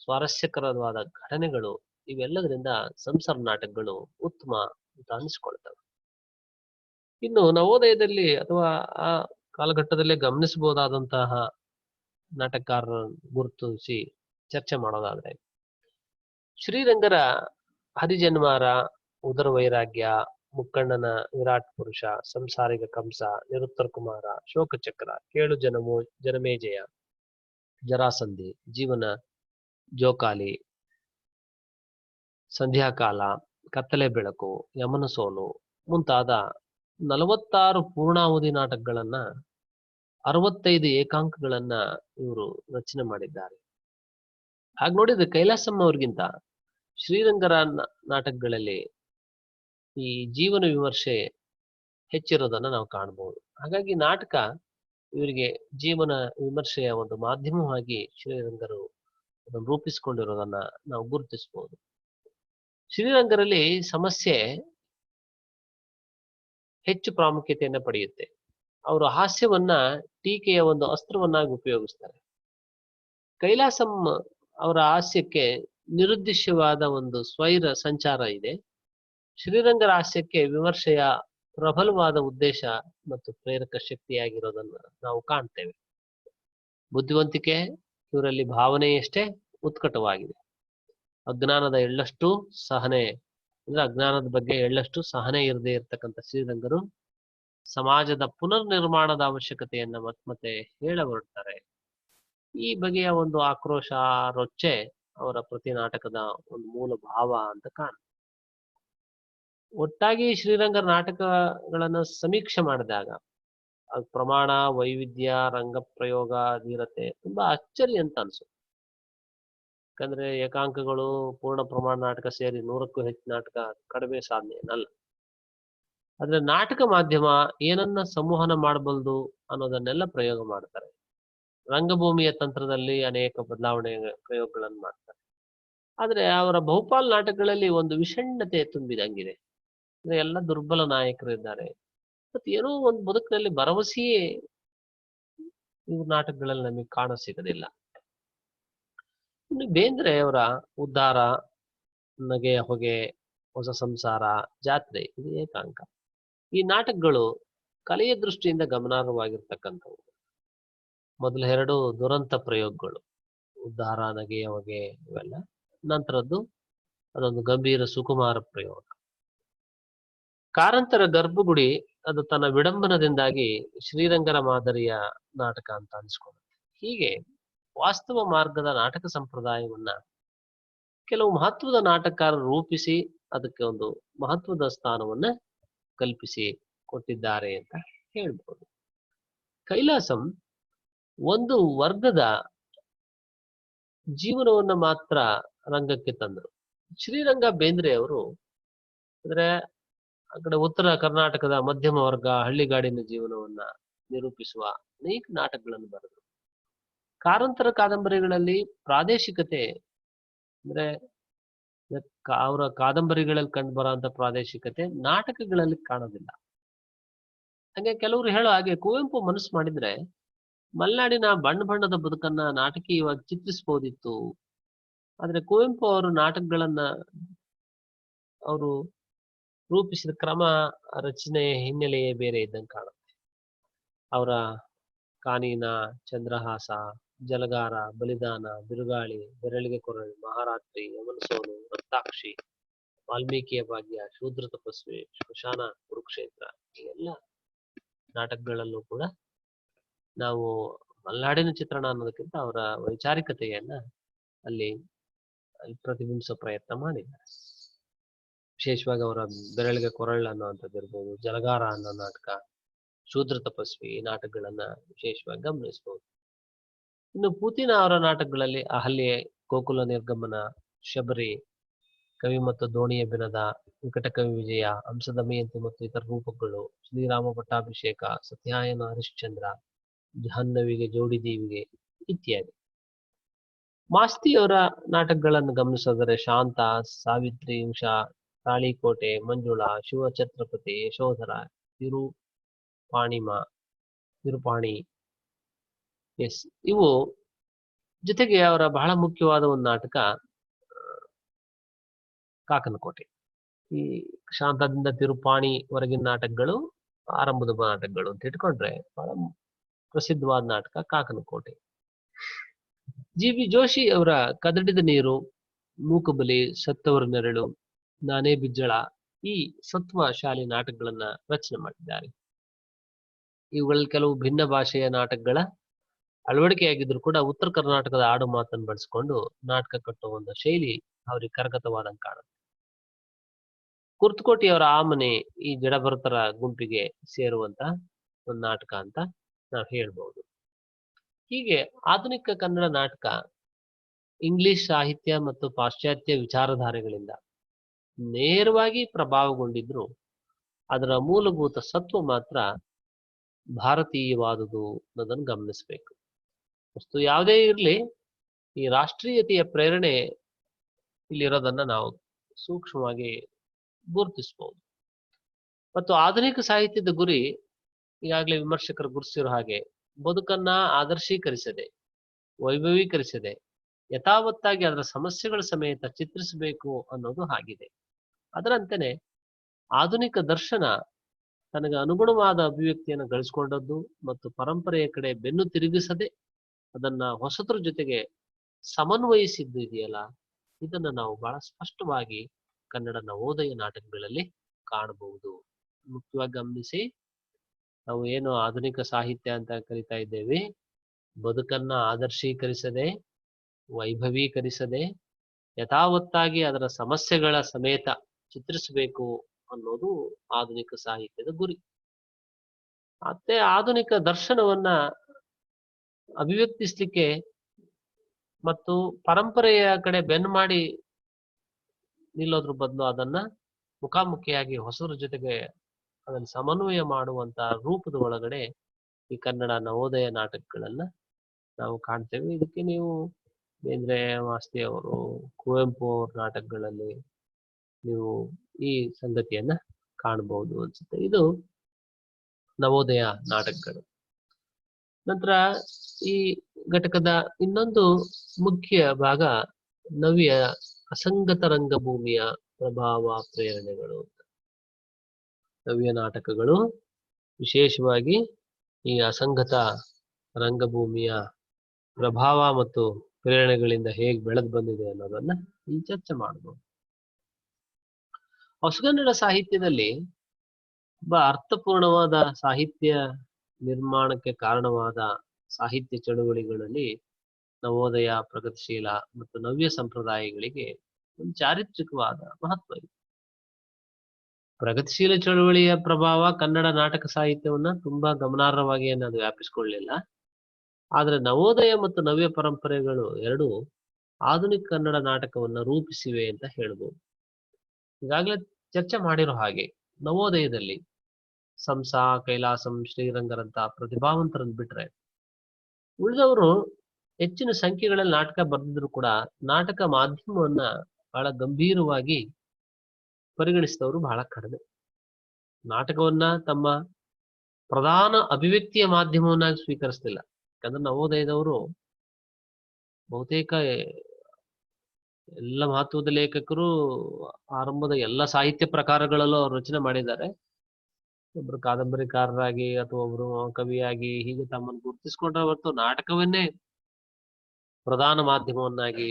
ಸ್ವಾರಸ್ಯಕರವಾದ ಘಟನೆಗಳು, ಇವೆಲ್ಲದರಿಂದ ಸಂಸರ ನಾಟಕಗಳು ಉತ್ತಮ ಅಂತ ಅನಿಸ್ಕೊಳ್ತವೆ. ಇನ್ನು ನವೋದಯದಲ್ಲಿ ಅಥವಾ ಆ ಕಾಲಘಟ್ಟದಲ್ಲೇ ಗಮನಿಸಬಹುದಾದಂತಹ ನಾಟಕಕಾರರನ್ನು ಗುರುತಿಸಿ ಚರ್ಚೆ ಮಾಡೋದಾದ್ರೆ ಶ್ರೀರಂಗರ ಹರಿಜನ್ಮಾರ, ಉದರ ವೈರಾಗ್ಯ, ಮುಕ್ಕಣ್ಣನ ವಿರಾಟ್ ಪುರುಷ, ಸಂಸಾರಿಕ ಕಂಸ, ನಿರುತ್ತರ ಕುಮಾರ, ಶೋಕಚಕ್ರ, ಕೇಳು ಜನಮೇಜಯ, ಜರಾಸಂಧಿ, ಜೀವನ ಜೋಕಾಲಿ, ಸಂಧ್ಯಾಕಾಲ, ಕತ್ತಲೆ ಬೆಳಕು, ಯಮನ ಸೋಲು ಮುಂತಾದ 46 ಪೂರ್ಣಾವಧಿ ನಾಟಕಗಳನ್ನ 65 ಏಕಾಂಕಗಳನ್ನ ಇವರು ರಚನೆ ಮಾಡಿದ್ದಾರೆ. ಹಾಗೆ ನೋಡಿದ್ರೆ ಕೈಲಾಸಂ ಅವ್ರಿಗಿಂತ ಶ್ರೀರಂಗರ ನಾಟಕಗಳಲ್ಲಿ ಈ ಜೀವನ ವಿಮರ್ಶೆ ಹೆಚ್ಚಿರೋದನ್ನ ನಾವು ಕಾಣಬಹುದು. ಹಾಗಾಗಿ ನಾಟಕ ಇವರಿಗೆ ಜೀವನ ವಿಮರ್ಶೆಯ ಒಂದು ಮಾಧ್ಯಮವಾಗಿ ಶ್ರೀರಂಗರು ಅದನ್ನು ರೂಪಿಸಿಕೊಂಡಿರೋದನ್ನ ನಾವು ಗುರುತಿಸಬಹುದು. ಶ್ರೀರಂಗರಲ್ಲಿ ಸಮಸ್ಯೆ ಹೆಚ್ಚು ಪ್ರಾಮುಖ್ಯತೆಯನ್ನ ಪಡೆಯುತ್ತೆ. ಅವರು ಹಾಸ್ಯವನ್ನ ಟೀಕೆಯ ಒಂದು ಅಸ್ತ್ರವನ್ನಾಗಿ ಉಪಯೋಗಿಸ್ತಾರೆ. ಕೈಲಾಸಂ ಅವರ ಹಾಸ್ಯಕ್ಕೆ ನಿರುದ್ದೇಶವಾದ ಒಂದು ಸ್ವೈರ ಸಂಚಾರ ಇದೆ. ಶ್ರೀರಂಗರ ಹಾಸ್ಯಕ್ಕೆ ವಿಮರ್ಶೆಯ ಪ್ರಬಲವಾದ ಉದ್ದೇಶ ಮತ್ತು ಪ್ರೇರಕ ಶಕ್ತಿಯಾಗಿರೋದನ್ನ ನಾವು ಕಾಣ್ತೇವೆ. ಬುದ್ಧಿವಂತಿಕೆ ಇವರಲ್ಲಿ ಭಾವನೆಯಷ್ಟೇ ಉತ್ಕಟವಾಗಿದೆ. ಅಜ್ಞಾನದ ಎಳ್ಳಷ್ಟು ಸಹನೆ ಅಂದ್ರೆ ಅಜ್ಞಾನದ ಬಗ್ಗೆ ಎಳ್ಳಷ್ಟು ಸಹನೆ ಇರದೇ ಇರತಕ್ಕಂಥ ಶ್ರೀರಂಗರು ಸಮಾಜದ ಪುನರ್ ನಿರ್ಮಾಣದ ಅವಶ್ಯಕತೆಯನ್ನ ಮತ್ತೆ ಹೇಳ ಹೊರಡ್ತಾರೆ. ಈ ಬಗೆಯ ಒಂದು ಆಕ್ರೋಶ, ರೊಚ್ಚೆ ಅವರ ಪ್ರತಿ ನಾಟಕದ ಒಂದು ಮೂಲ ಭಾವ ಅಂತ ಕಾಣ. ಒಟ್ಟಾಗಿ ಶ್ರೀರಂಗ ನಾಟಕಗಳನ್ನು ಸಮೀಕ್ಷೆ ಮಾಡಿದಾಗ ಅದು ಪ್ರಮಾಣ, ವೈವಿಧ್ಯ, ರಂಗಪ್ರಯೋಗ, ಧೀರತೆ ತುಂಬಾ ಅಚ್ಚರಿ ಅಂತ ಅನ್ಸುತ್ತೆ. ಯಾಕಂದ್ರೆ ಏಕಾಂಕಗಳು, ಪೂರ್ಣ ಪ್ರಮಾಣ ನಾಟಕ ಸೇರಿ 100ಕ್ಕೂ ಹೆಚ್ಚು ನಾಟಕ ಕಡಿಮೆ ಸಾಧನೆ ಏನಲ್ಲ. ಆದ್ರೆ ನಾಟಕ ಮಾಧ್ಯಮ ಏನನ್ನ ಸಂವಹನ ಮಾಡಬಲ್ದು ಅನ್ನೋದನ್ನೆಲ್ಲ ಪ್ರಯೋಗ ಮಾಡ್ತಾರೆ. ರಂಗಭೂಮಿಯ ತಂತ್ರದಲ್ಲಿ ಅನೇಕ ಬದಲಾವಣೆ ಪ್ರಯೋಗಗಳನ್ನು ಮಾಡ್ತಾರೆ. ಆದ್ರೆ ಅವರ ಬಹುಪಾಲು ನಾಟಕಗಳಲ್ಲಿ ಒಂದು ವಿಷಣ್ಣತೆ ತುಂಬಿದಂಗಿದೆ. ಅಂದ್ರೆ ಎಲ್ಲ ದುರ್ಬಲ ನಾಯಕರು ಇದ್ದಾರೆ. ಮತ್ತೆ ಏನೋ ಒಂದು ಬದುಕಿನಲ್ಲಿ ಭರವಸೆಯೇ ಇವ್ರ ನಾಟಕಗಳಲ್ಲಿ ನಮಗೆ ಕಾಣ ಸಿಗೋದಿಲ್ಲ. ಇನ್ನು ಬೇಂದ್ರೆ ಅವರ ಉದ್ಧಾರ, ನಗೆಯ ಹೊಗೆ, ಹೊಸ ಸಂಸಾರ, ಜಾತ್ರೆ, ಇದು ಏಕಾಂಕ. ಈ ನಾಟಕಗಳು ಕಲೆಯ ದೃಷ್ಟಿಯಿಂದ ಗಮನಾರ್ಹವಾಗಿರ್ತಕ್ಕಂಥವು. ಮೊದಲ 2 ದುರಂತ ಪ್ರಯೋಗಗಳು, ಉದ್ಧಾರ, ನಗೆಯ ಹೊಗೆ ಇವೆಲ್ಲ. ನಂತರದ್ದು ಅದೊಂದು ಗಂಭೀರ ಸುಕುಮಾರ ಪ್ರಯೋಗ. ಕಾರಂತರ ಗರ್ಭಗುಡಿ ಅದು ತನ್ನ ವಿಡಂಬನದಿಂದಾಗಿ ಶ್ರೀರಂಗರ ಮಾದರಿಯ ನಾಟಕ ಅಂತ ಅನ್ಸ್ಕೊಳ್ಳುತ್ತೆ. ಹೀಗೆ ವಾಸ್ತವ ಮಾರ್ಗದ ನಾಟಕ ಸಂಪ್ರದಾಯವನ್ನ ಕೆಲವು ಮಹತ್ವದ ನಾಟಕಕಾರರು ರೂಪಿಸಿ ಅದಕ್ಕೆ ಒಂದು ಮಹತ್ವದ ಸ್ಥಾನವನ್ನ ಕಲ್ಪಿಸಿ ಕೊಟ್ಟಿದ್ದಾರೆ ಅಂತ ಹೇಳ್ಬೋದು. ಕೈಲಾಸಂ ಒಂದು ವರ್ಗದ ಜೀವನವನ್ನ ಮಾತ್ರ ರಂಗಕ್ಕೆ ತಂದರು. ಶ್ರೀರಂಗ ಬೇಂದ್ರೆ ಅವರು ಅಂದ್ರೆ ಆ ಕಡೆ ಉತ್ತರ ಕರ್ನಾಟಕದ ಮಧ್ಯಮ ವರ್ಗ, ಹಳ್ಳಿಗಾಡಿನ ಜೀವನವನ್ನ ನಿರೂಪಿಸುವ ಅನೇಕ ನಾಟಕಗಳನ್ನು ಬರೆದರು. ಕಾರಂತರ ಕಾದಂಬರಿಗಳಲ್ಲಿ ಪ್ರಾದೇಶಿಕತೆ ಅಂದ್ರೆ ಅವರ ಕಾದಂಬರಿಗಳಲ್ಲಿ ಕಂಡು ಬರುವಂತ ಪ್ರಾದೇಶಿಕತೆ ನಾಟಕಗಳಲ್ಲಿ ಕಾಣೋದಿಲ್ಲ. ಹಾಗೆ ಕೆಲವರು ಹೇಳೋ ಹಾಗೆ ಕುವೆಂಪು ಮನಸ್ಸು ಮಾಡಿದ್ರೆ ಮಲೆನಾಡಿನ ಬಣ್ಣ ಬಣ್ಣದ ಬದುಕನ್ನ ನಾಟಕೀಯವಾಗಿ ಚಿತ್ರಿಸಬಹುದಿತ್ತು. ಆದ್ರೆ ಕುವೆಂಪು ಅವರು ನಾಟಕಗಳನ್ನ ಅವರು ರೂಪಿಸಿದ ಕ್ರಮ, ರಚನೆ, ಹಿನ್ನೆಲೆಯೇ ಬೇರೆ ಇದ್ದಂಗೆ ಕಾಣುತ್ತೆ. ಅವರ ಕಾನೀನ, ಚಂದ್ರಹಾಸ, ಜಲಗಾರ, ಬಲಿದಾನ, ಬಿರುಗಾಳಿ, ಬೆರಳಿಗೆ ಕೊರಳು, ಮಹಾರಾತ್ರಿ, ಯಮನಸೋಲು, ರಕ್ತಾಕ್ಷಿ, ವಾಲ್ಮೀಕಿಯ ಭಾಗ್ಯ, ಶೂದ್ರ ತಪಸ್ವಿ, ಶ್ಮಶಾನ, ಕುರುಕ್ಷೇತ್ರ, ಈ ಎಲ್ಲ ನಾಟಕಗಳಲ್ಲೂ ಕೂಡ ನಾವು ಮಲೆನಾಡಿನ ಚಿತ್ರಣ ಅನ್ನೋದಕ್ಕಿಂತ ಅವರ ವೈಚಾರಿಕತೆಯನ್ನ ಅಲ್ಲಿ ಪ್ರತಿಬಿಂಬಿಸೋ ಪ್ರಯತ್ನ ಮಾಡಿದ್ದಾರೆ. ವಿಶೇಷವಾಗಿ ಅವರ ಬೆರಳಿಗೆ ಕೊರಳು ಅನ್ನುವಂಥದ್ದು ಇರ್ಬೋದು, ಜಲಗಾರ ಅನ್ನೋ ನಾಟಕ, ಶೂದ್ರ ತಪಸ್ವಿ ಈ ನಾಟಕಗಳನ್ನ ವಿಶೇಷವಾಗಿ ಗಮನಿಸಬಹುದು. ಇನ್ನು ಪೂತಿನ ಅವರ ನಾಟಕಗಳಲ್ಲಿ ಅಹಲ್ಯೆ, ಗೋಕುಲ ನಿರ್ಗಮನ, ಶಬರಿ, ಕವಿ ಮತ್ತು ದೋಣಿಯ ಬಿನದ, ವಿಕಟಕವಿ ವಿಜಯ, ಹಂಸದಮಯಂತಿ ಮತ್ತು ಇತರ ರೂಪಗಳು, ಶ್ರೀರಾಮ ಪಟ್ಟಾಭಿಷೇಕ, ಸತ್ಯಾಯನ ಹರಿಶ್ಚಂದ್ರ, ಜಾಹ್ನವಿಗೆ ಜೋಡಿ ದೀವಿಗೆ ಇತ್ಯಾದಿ. ಮಾಸ್ತಿಯವರ ನಾಟಕಗಳನ್ನು ಗಮನಿಸಿದರೆ ಶಾಂತ, ಸಾವಿತ್ರಿ, ಉಷಾ, ತಾಳಿಕೋಟೆ, ಮಂಜುಳಾ, ಶಿವಛತ್ರಪತಿ, ಯಶೋಧರ, ತಿರುಪಾಣಿ, ಎಸ್ ಇವು ಜೊತೆಗೆ ಅವರ ಬಹಳ ಮುಖ್ಯವಾದ ಒಂದು ನಾಟಕ ಕಾಕನಕೋಟೆ. ಈ ಶಾಂತದಿಂದ ತಿರುಪಾಣಿ ವರೆಗಿನ ನಾಟಕಗಳು ಆರಂಭದ ನಾಟಕಗಳು ಅಂತ ಇಟ್ಕೊಂಡ್ರೆ ಬಹಳ ಪ್ರಸಿದ್ಧವಾದ ನಾಟಕ ಕಾಕನಕೋಟೆ. ಜಿ.ಬಿ. ಜೋಶಿ ಅವರ ಕದಡಿದ ನೀರು, ಮೂಕಬಲಿ, ಸತ್ತವರ ನೆರಳು, ನಾನೇ ಬಿಜ್ಜಳ ಈ ಸತ್ವಶಾಲಿ ನಾಟಕಗಳನ್ನ ರಚನೆ ಮಾಡಿದ್ದಾರೆ. ಇವುಗಳಲ್ಲಿ ಕೆಲವು ಭಿನ್ನ ಭಾಷೆಯ ನಾಟಕಗಳ ಅಳವಡಿಕೆಯಾಗಿದ್ರು ಕೂಡ ಉತ್ತರ ಕರ್ನಾಟಕದ ಆಡು ಮಾತನ್ನು ಬಳಸಿಕೊಂಡು ನಾಟಕ ಕಟ್ಟುವ ಒಂದು ಶೈಲಿ ಅವ್ರಿಗೆ ಕರಗತವಾದಂಗೆ ಕಾಣುತ್ತೆ. ಕುರ್ತಕೋಟಿಯವರ ಆಮನೆ ಈ ಜಡಭರತರ ಗುಂಪಿಗೆ ಸೇರುವಂತ ಒಂದು ನಾಟಕ ಅಂತ ನಾವು ಹೇಳ್ಬಹುದು. ಹೀಗೆ ಆಧುನಿಕ ಕನ್ನಡ ನಾಟಕ ಇಂಗ್ಲಿಷ್ ಸಾಹಿತ್ಯ ಮತ್ತು ಪಾಶ್ಚಾತ್ಯ ವಿಚಾರಧಾರೆಗಳಿಂದ ನೇರವಾಗಿ ಪ್ರಭಾವಗೊಂಡಿದ್ರು ಅದರ ಮೂಲಭೂತ ಸತ್ವ ಮಾತ್ರ ಭಾರತೀಯವಾದುದು ಅನ್ನೋದನ್ನು ಗಮನಿಸಬೇಕು. ವಸ್ತು ಯಾವುದೇ ಇರಲಿ, ಈ ರಾಷ್ಟ್ರೀಯತೆಯ ಪ್ರೇರಣೆ ಇಲ್ಲಿರೋದನ್ನ ನಾವು ಸೂಕ್ಷ್ಮವಾಗಿ ಗುರುತಿಸಬಹುದು. ಮತ್ತು ಆಧುನಿಕ ಸಾಹಿತ್ಯದ ಗುರಿ ಈಗಾಗಲೇ ವಿಮರ್ಶಕರು ಗುರುತಿಸಿರೋ ಹಾಗೆ ಬದುಕನ್ನ ಆದರ್ಶೀಕರಿಸದೆ, ವೈಭವೀಕರಿಸದೆ, ಯಥಾವತ್ತಾಗಿ ಅದರ ಸಮಸ್ಯೆಗಳ ಸಮೇತ ಚಿತ್ರಿಸಬೇಕು ಅನ್ನೋದು ಆಗಿದೆ. ಅದರಂತೆಯೇ ಆಧುನಿಕ ದರ್ಶನ ತನಗೆ ಅನುಗುಣವಾದ ಅಭಿವ್ಯಕ್ತಿಯನ್ನು ಗಳಿಸಿಕೊಂಡದ್ದು ಮತ್ತು ಪರಂಪರೆಯ ಕಡೆ ಬೆನ್ನು ತಿರುಗಿಸದೆ ಅದನ್ನ ಹೊಸತರ ಜೊತೆಗೆ ಸಮನ್ವಯಿಸಿದ್ದು ಇದೆಯಲ್ಲ, ಇದನ್ನ ನಾವು ಬಹಳ ಸ್ಪಷ್ಟವಾಗಿ ಕನ್ನಡ ನವೋದಯ ನಾಟಕಗಳಲ್ಲಿ ಕಾಣಬಹುದು. ಮುಖ್ಯವಾಗಿ ಗಮನಿಸಿ, ನಾವು ಏನು ಆಧುನಿಕ ಸಾಹಿತ್ಯ ಅಂತ ಕರಿತಾ ಇದ್ದೇವೆ, ಬದುಕನ್ನ ಆದರ್ಶೀಕರಿಸದೆ, ವೈಭವೀಕರಿಸದೆ, ಯಥಾವತ್ತಾಗಿ ಅದರ ಸಮಸ್ಯೆಗಳ ಸಮೇತ ಚಿತ್ರಿಸಬೇಕು ಅನ್ನೋದು ಆಧುನಿಕ ಸಾಹಿತ್ಯದ ಗುರಿ. ಮತ್ತೆ ಆಧುನಿಕ ದರ್ಶನವನ್ನ ಅಭಿವ್ಯಕ್ತಿಸ್ಲಿಕ್ಕೆ ಮತ್ತು ಪರಂಪರೆಯ ಕಡೆ ಬೆನ್ನು ಮಾಡಿ ನಿಲ್ಲೋದ್ರ ಬದಲು ಅದನ್ನ ಮುಖಾಮುಖಿಯಾಗಿ ಹೊಸರ ಜೊತೆಗೆ ಅದನ್ನು ಸಮನ್ವಯ ಮಾಡುವಂತ ರೂಪದ ಒಳಗಡೆ ಈ ಕನ್ನಡ ನವೋದಯ ನಾಟಕಗಳನ್ನ ನಾವು ಕಾಣ್ತೇವೆ. ಇದಕ್ಕೆ ನೀವು ಬೇಂದ್ರೆ ಮಾಸ್ತಿ ಅವರು, ಕುವೆಂಪು ಅವ್ರ ನಾಟಕಗಳಲ್ಲಿ ನೀವು ಈ ಸಂಗತಿಯನ್ನ ಕಾಣಬಹುದು ಅನ್ಸುತ್ತೆ. ಇದು ನವೋದಯ ನಾಟಕಗಳು. ನಂತರ ಈ ಘಟಕದ ಇನ್ನೊಂದು ಮುಖ್ಯ ಭಾಗ ನವ್ಯ ಅಸಂಗತ ರಂಗಭೂಮಿಯ ಪ್ರಭಾವ ಪ್ರೇರಣೆಗಳು. ನವ್ಯ ನಾಟಕಗಳು ವಿಶೇಷವಾಗಿ ಈ ಅಸಂಗತ ರಂಗಭೂಮಿಯ ಪ್ರಭಾವ ಮತ್ತು ಪ್ರೇರಣೆಗಳಿಂದ ಹೇಗೆ ಬೆಳೆದು ಬಂದಿದೆ ಅನ್ನೋದನ್ನ ಈ ಚರ್ಚೆ ಮಾಡಬಹುದು. ಹೊಸಗನ್ನಡ ಸಾಹಿತ್ಯದಲ್ಲಿ ಅರ್ಥಪೂರ್ಣವಾದ ಸಾಹಿತ್ಯ ನಿರ್ಮಾಣಕ್ಕೆ ಕಾರಣವಾದ ಸಾಹಿತ್ಯ ಚಳುವಳಿಗಳಲ್ಲಿ ನವೋದಯ, ಪ್ರಗತಿಶೀಲ ಮತ್ತು ನವ್ಯ ಸಂಪ್ರದಾಯಗಳಿಗೆ ಒಂದು ಚಾರಿತ್ರಿಕವಾದ ಮಹತ್ವ ಇದೆ. ಪ್ರಗತಿಶೀಲ ಚಳುವಳಿಯ ಪ್ರಭಾವ ಕನ್ನಡ ನಾಟಕ ಸಾಹಿತ್ಯವನ್ನ ತುಂಬಾ ಗಮನಾರ್ಹವಾಗಿ ಅದು ವ್ಯಾಪಿಸಿಕೊಳ್ಳಲಿಲ್ಲ. ಆದ್ರೆ ನವೋದಯ ಮತ್ತು ನವ್ಯ ಪರಂಪರೆಗಳು ಎರಡು ಆಧುನಿಕ ಕನ್ನಡ ನಾಟಕವನ್ನ ರೂಪಿಸಿವೆ ಅಂತ ಹೇಳ್ಬೋದು. ಈಗಾಗಲೇ ಚರ್ಚೆ ಮಾಡಿರೋ ಹಾಗೆ ನವೋದಯದಲ್ಲಿ ಸಂಸ, ಕೈಲಾಸಂ, ಶ್ರೀರಂಗರಂತ ಪ್ರತಿಭಾವಂತರನ್ನು ಬಿಟ್ರೆ ಉಳಿದವರು ಹೆಚ್ಚಿನ ಸಂಖ್ಯೆಗಳಲ್ಲಿ ನಾಟಕ ಬರೆದಿದ್ರು ಕೂಡ ನಾಟಕ ಮಾಧ್ಯಮವನ್ನ ಬಹಳ ಗಂಭೀರವಾಗಿ ಪರಿಗಣಿಸಿದವರು ಬಹಳ ಕಡಿಮೆ. ನಾಟಕವನ್ನ ತಮ್ಮ ಪ್ರಧಾನ ಅಭಿವ್ಯಕ್ತಿಯ ಮಾಧ್ಯಮವನ್ನಾಗಿ ಸ್ವೀಕರಿಸಲಿಲ್ಲ. ಯಾಕಂದ್ರೆ ನವೋದಯದವರು ಬಹುತೇಕ ಎಲ್ಲ ಮಹತ್ವದ ಲೇಖಕರು ಆರಂಭದ ಎಲ್ಲ ಸಾಹಿತ್ಯ ಪ್ರಕಾರಗಳಲ್ಲೂ ಅವರು ರಚನೆ ಮಾಡಿದ್ದಾರೆ. ಒಬ್ರು ಕಾದಂಬರಿಕಾರರಾಗಿ ಅಥವಾ ಒಬ್ರು ಕವಿಯಾಗಿ ಹೀಗೆ ತಮ್ಮನ್ನು ಗುರುತಿಸಿಕೊಂಡ್ರೆ ಹೊರತು ನಾಟಕವನ್ನೇ ಪ್ರಧಾನ ಮಾಧ್ಯಮವನ್ನಾಗಿ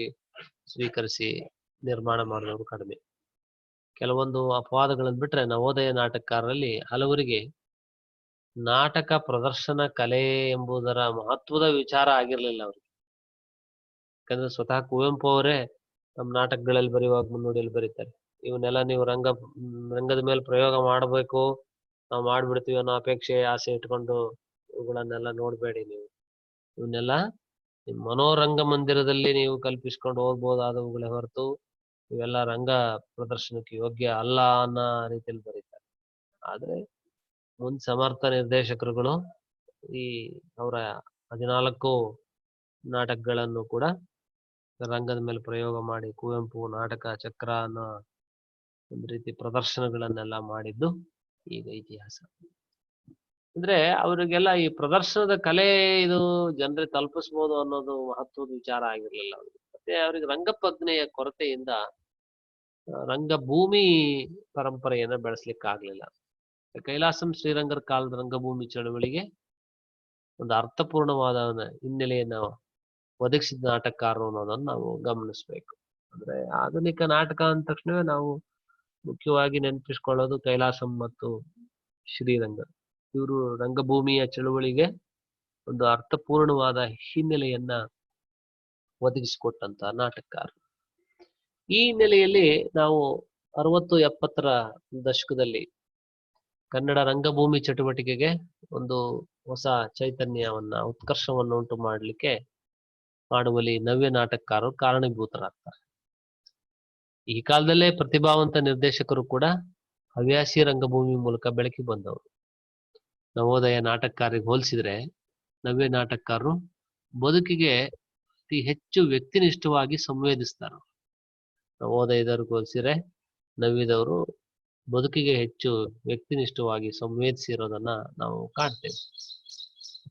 ಸ್ವೀಕರಿಸಿ ನಿರ್ಮಾಣ ಮಾಡಿದವರು ಕಡಿಮೆ. ಕೆಲವೊಂದು ಅಪವಾದಗಳನ್ನು ಬಿಟ್ರೆ ನವೋದಯ ನಾಟಕಕಾರರಲ್ಲಿ ಹಲವರಿಗೆ ನಾಟಕ ಪ್ರದರ್ಶನ ಕಲೆ ಎಂಬುದರ ಮಹತ್ವದ ವಿಚಾರ ಆಗಿರ್ಲಿಲ್ಲ ಅವ್ರಿಗೆ. ಯಾಕಂದ್ರೆ ಸ್ವತಃ ಕುವೆಂಪು ಅವರೇ ನಮ್ಮ ನಾಟಕಗಳಲ್ಲಿ ಬರೆಯುವಾಗ ಮುನ್ನುಡಿಯಲ್ಲಿ ಬರೀತಾರೆ, ಇವನ್ನೆಲ್ಲ ನೀವು ರಂಗದ ಮೇಲೆ ಪ್ರಯೋಗ ಮಾಡಬೇಕು, ನಾವು ಮಾಡ್ಬಿಡ್ತೀವಿ ಅನ್ನೋ ಅಪೇಕ್ಷೆ ಆಸೆ ಇಟ್ಕೊಂಡು ಇವುಗಳನ್ನೆಲ್ಲ ನೋಡ್ಬೇಡಿ. ನೀವು ಇವನ್ನೆಲ್ಲ ನಿಮ್ಮ ಮನೋರಂಗ ಮಂದಿರದಲ್ಲಿ ನೀವು ಕಲ್ಪಿಸ್ಕೊಂಡು ಹೋಗ್ಬೋದಾದವುಗಳೇ ಹೊರತು ಇವೆಲ್ಲ ರಂಗ ಪ್ರದರ್ಶನಕ್ಕೆ ಯೋಗ್ಯ ಅಲ್ಲ ಅನ್ನೋ ರೀತಿಯಲ್ಲಿ ಬರೀತಾರೆ. ಆದ್ರೆ ಮುಂದ್ ಸಮರ್ಥ ನಿರ್ದೇಶಕರುಗಳು ಈ ಅವರ 14 ನಾಟಕಗಳನ್ನು ಕೂಡ ರಂಗದ ಮೇಲೆ ಪ್ರಯೋಗ ಮಾಡಿ ಕುವೆಂಪು ನಾಟಕ ಚಕ್ರ ಅನ್ನೋ ಒಂದು ರೀತಿ ಪ್ರದರ್ಶನಗಳನ್ನೆಲ್ಲ ಮಾಡಿದ್ದು ಈಗ ಇತಿಹಾಸ. ಅಂದ್ರೆ ಅವರಿಗೆಲ್ಲ ಈ ಪ್ರದರ್ಶನದ ಕಲೆ ಇದು ಜನರಿಗೆ ತಲುಪಿಸ್ಬೋದು ಅನ್ನೋದು ಮಹತ್ವದ ವಿಚಾರ ಆಗಿರ್ಲಿಲ್ಲ ಅವ್ರಿಗೆ. ಮತ್ತೆ ಅವ್ರಿಗೆ ರಂಗಪ್ರಜ್ಞೆಯ ಕೊರತೆಯಿಂದ ರಂಗಭೂಮಿ ಪರಂಪರೆಯನ್ನ ಬೆಳೆಸ್ಲಿಕ್ಕಾಗ್ಲಿಲ್ಲ. ಕೈಲಾಸಂ, ಶ್ರೀರಂಗರ ಕಾಲದ ರಂಗಭೂಮಿ ಚಳವಳಿಗೆ ಒಂದು ಅರ್ಥಪೂರ್ಣವಾದ ಹಿನ್ನೆಲೆಯನ್ನು ಒದಗಿಸಿದ ನಾಟಕಕಾರರು ಅನ್ನೋದನ್ನು ನಾವು ಗಮನಿಸ್ಬೇಕು. ಅಂದ್ರೆ ಆಧುನಿಕ ನಾಟಕ ಅಂದ ತಕ್ಷಣವೇ ನಾವು ಮುಖ್ಯವಾಗಿ ನೆನಪಿಸ್ಕೊಳ್ಳೋದು ಕೈಲಾಸಂ ಮತ್ತು ಶ್ರೀರಂಗ. ಇವರು ರಂಗಭೂಮಿಯ ಚಳುವಳಿಗೆ ಒಂದು ಅರ್ಥಪೂರ್ಣವಾದ ಹಿನ್ನೆಲೆಯನ್ನ ಒದಗಿಸಿಕೊಟ್ಟಂತ ನಾಟಕಕಾರ. ಈ ಹಿನ್ನೆಲೆಯಲ್ಲಿ ನಾವು 60-70ರ ದಶಕದಲ್ಲಿ ಕನ್ನಡ ರಂಗಭೂಮಿ ಚಟುವಟಿಕೆಗೆ ಒಂದು ಹೊಸ ಚೈತನ್ಯವನ್ನ, ಉತ್ಕರ್ಷವನ್ನು ಉಂಟು ಮಾಡುವಲ್ಲಿ ನವ್ಯ ನಾಟಕಕಾರರು ಕಾರಣೀಭೂತರಾಗ್ತಾರೆ. ಈ ಕಾಲದಲ್ಲೇ ಪ್ರತಿಭಾವಂತ ನಿರ್ದೇಶಕರು ಕೂಡ ಹವ್ಯಾಸಿ ರಂಗಭೂಮಿ ಮೂಲಕ ಬೆಳಕಿ ಬಂದವರು. ನವೋದಯ ನಾಟಕಕಾರಿಗೆ ಹೋಲಿಸಿದ್ರೆ ನವ್ಯ ನಾಟಕಕಾರರು ಬದುಕಿಗೆ ಅತಿ ಹೆಚ್ಚು ವ್ಯಕ್ತಿನಿಷ್ಠವಾಗಿ ಸಂವೇದಿಸ್ತಾರೆ. ನವೋದಯದವ್ರಿಗೆ ಹೋಲಿಸಿದ್ರೆ ನವ್ಯದವರು ಬದುಕಿಗೆ ಹೆಚ್ಚು ವ್ಯಕ್ತಿನಿಷ್ಠವಾಗಿ ಸಂವೇದಿಸಿರೋದನ್ನ ನಾವು ಕಾಣ್ತೇವೆ.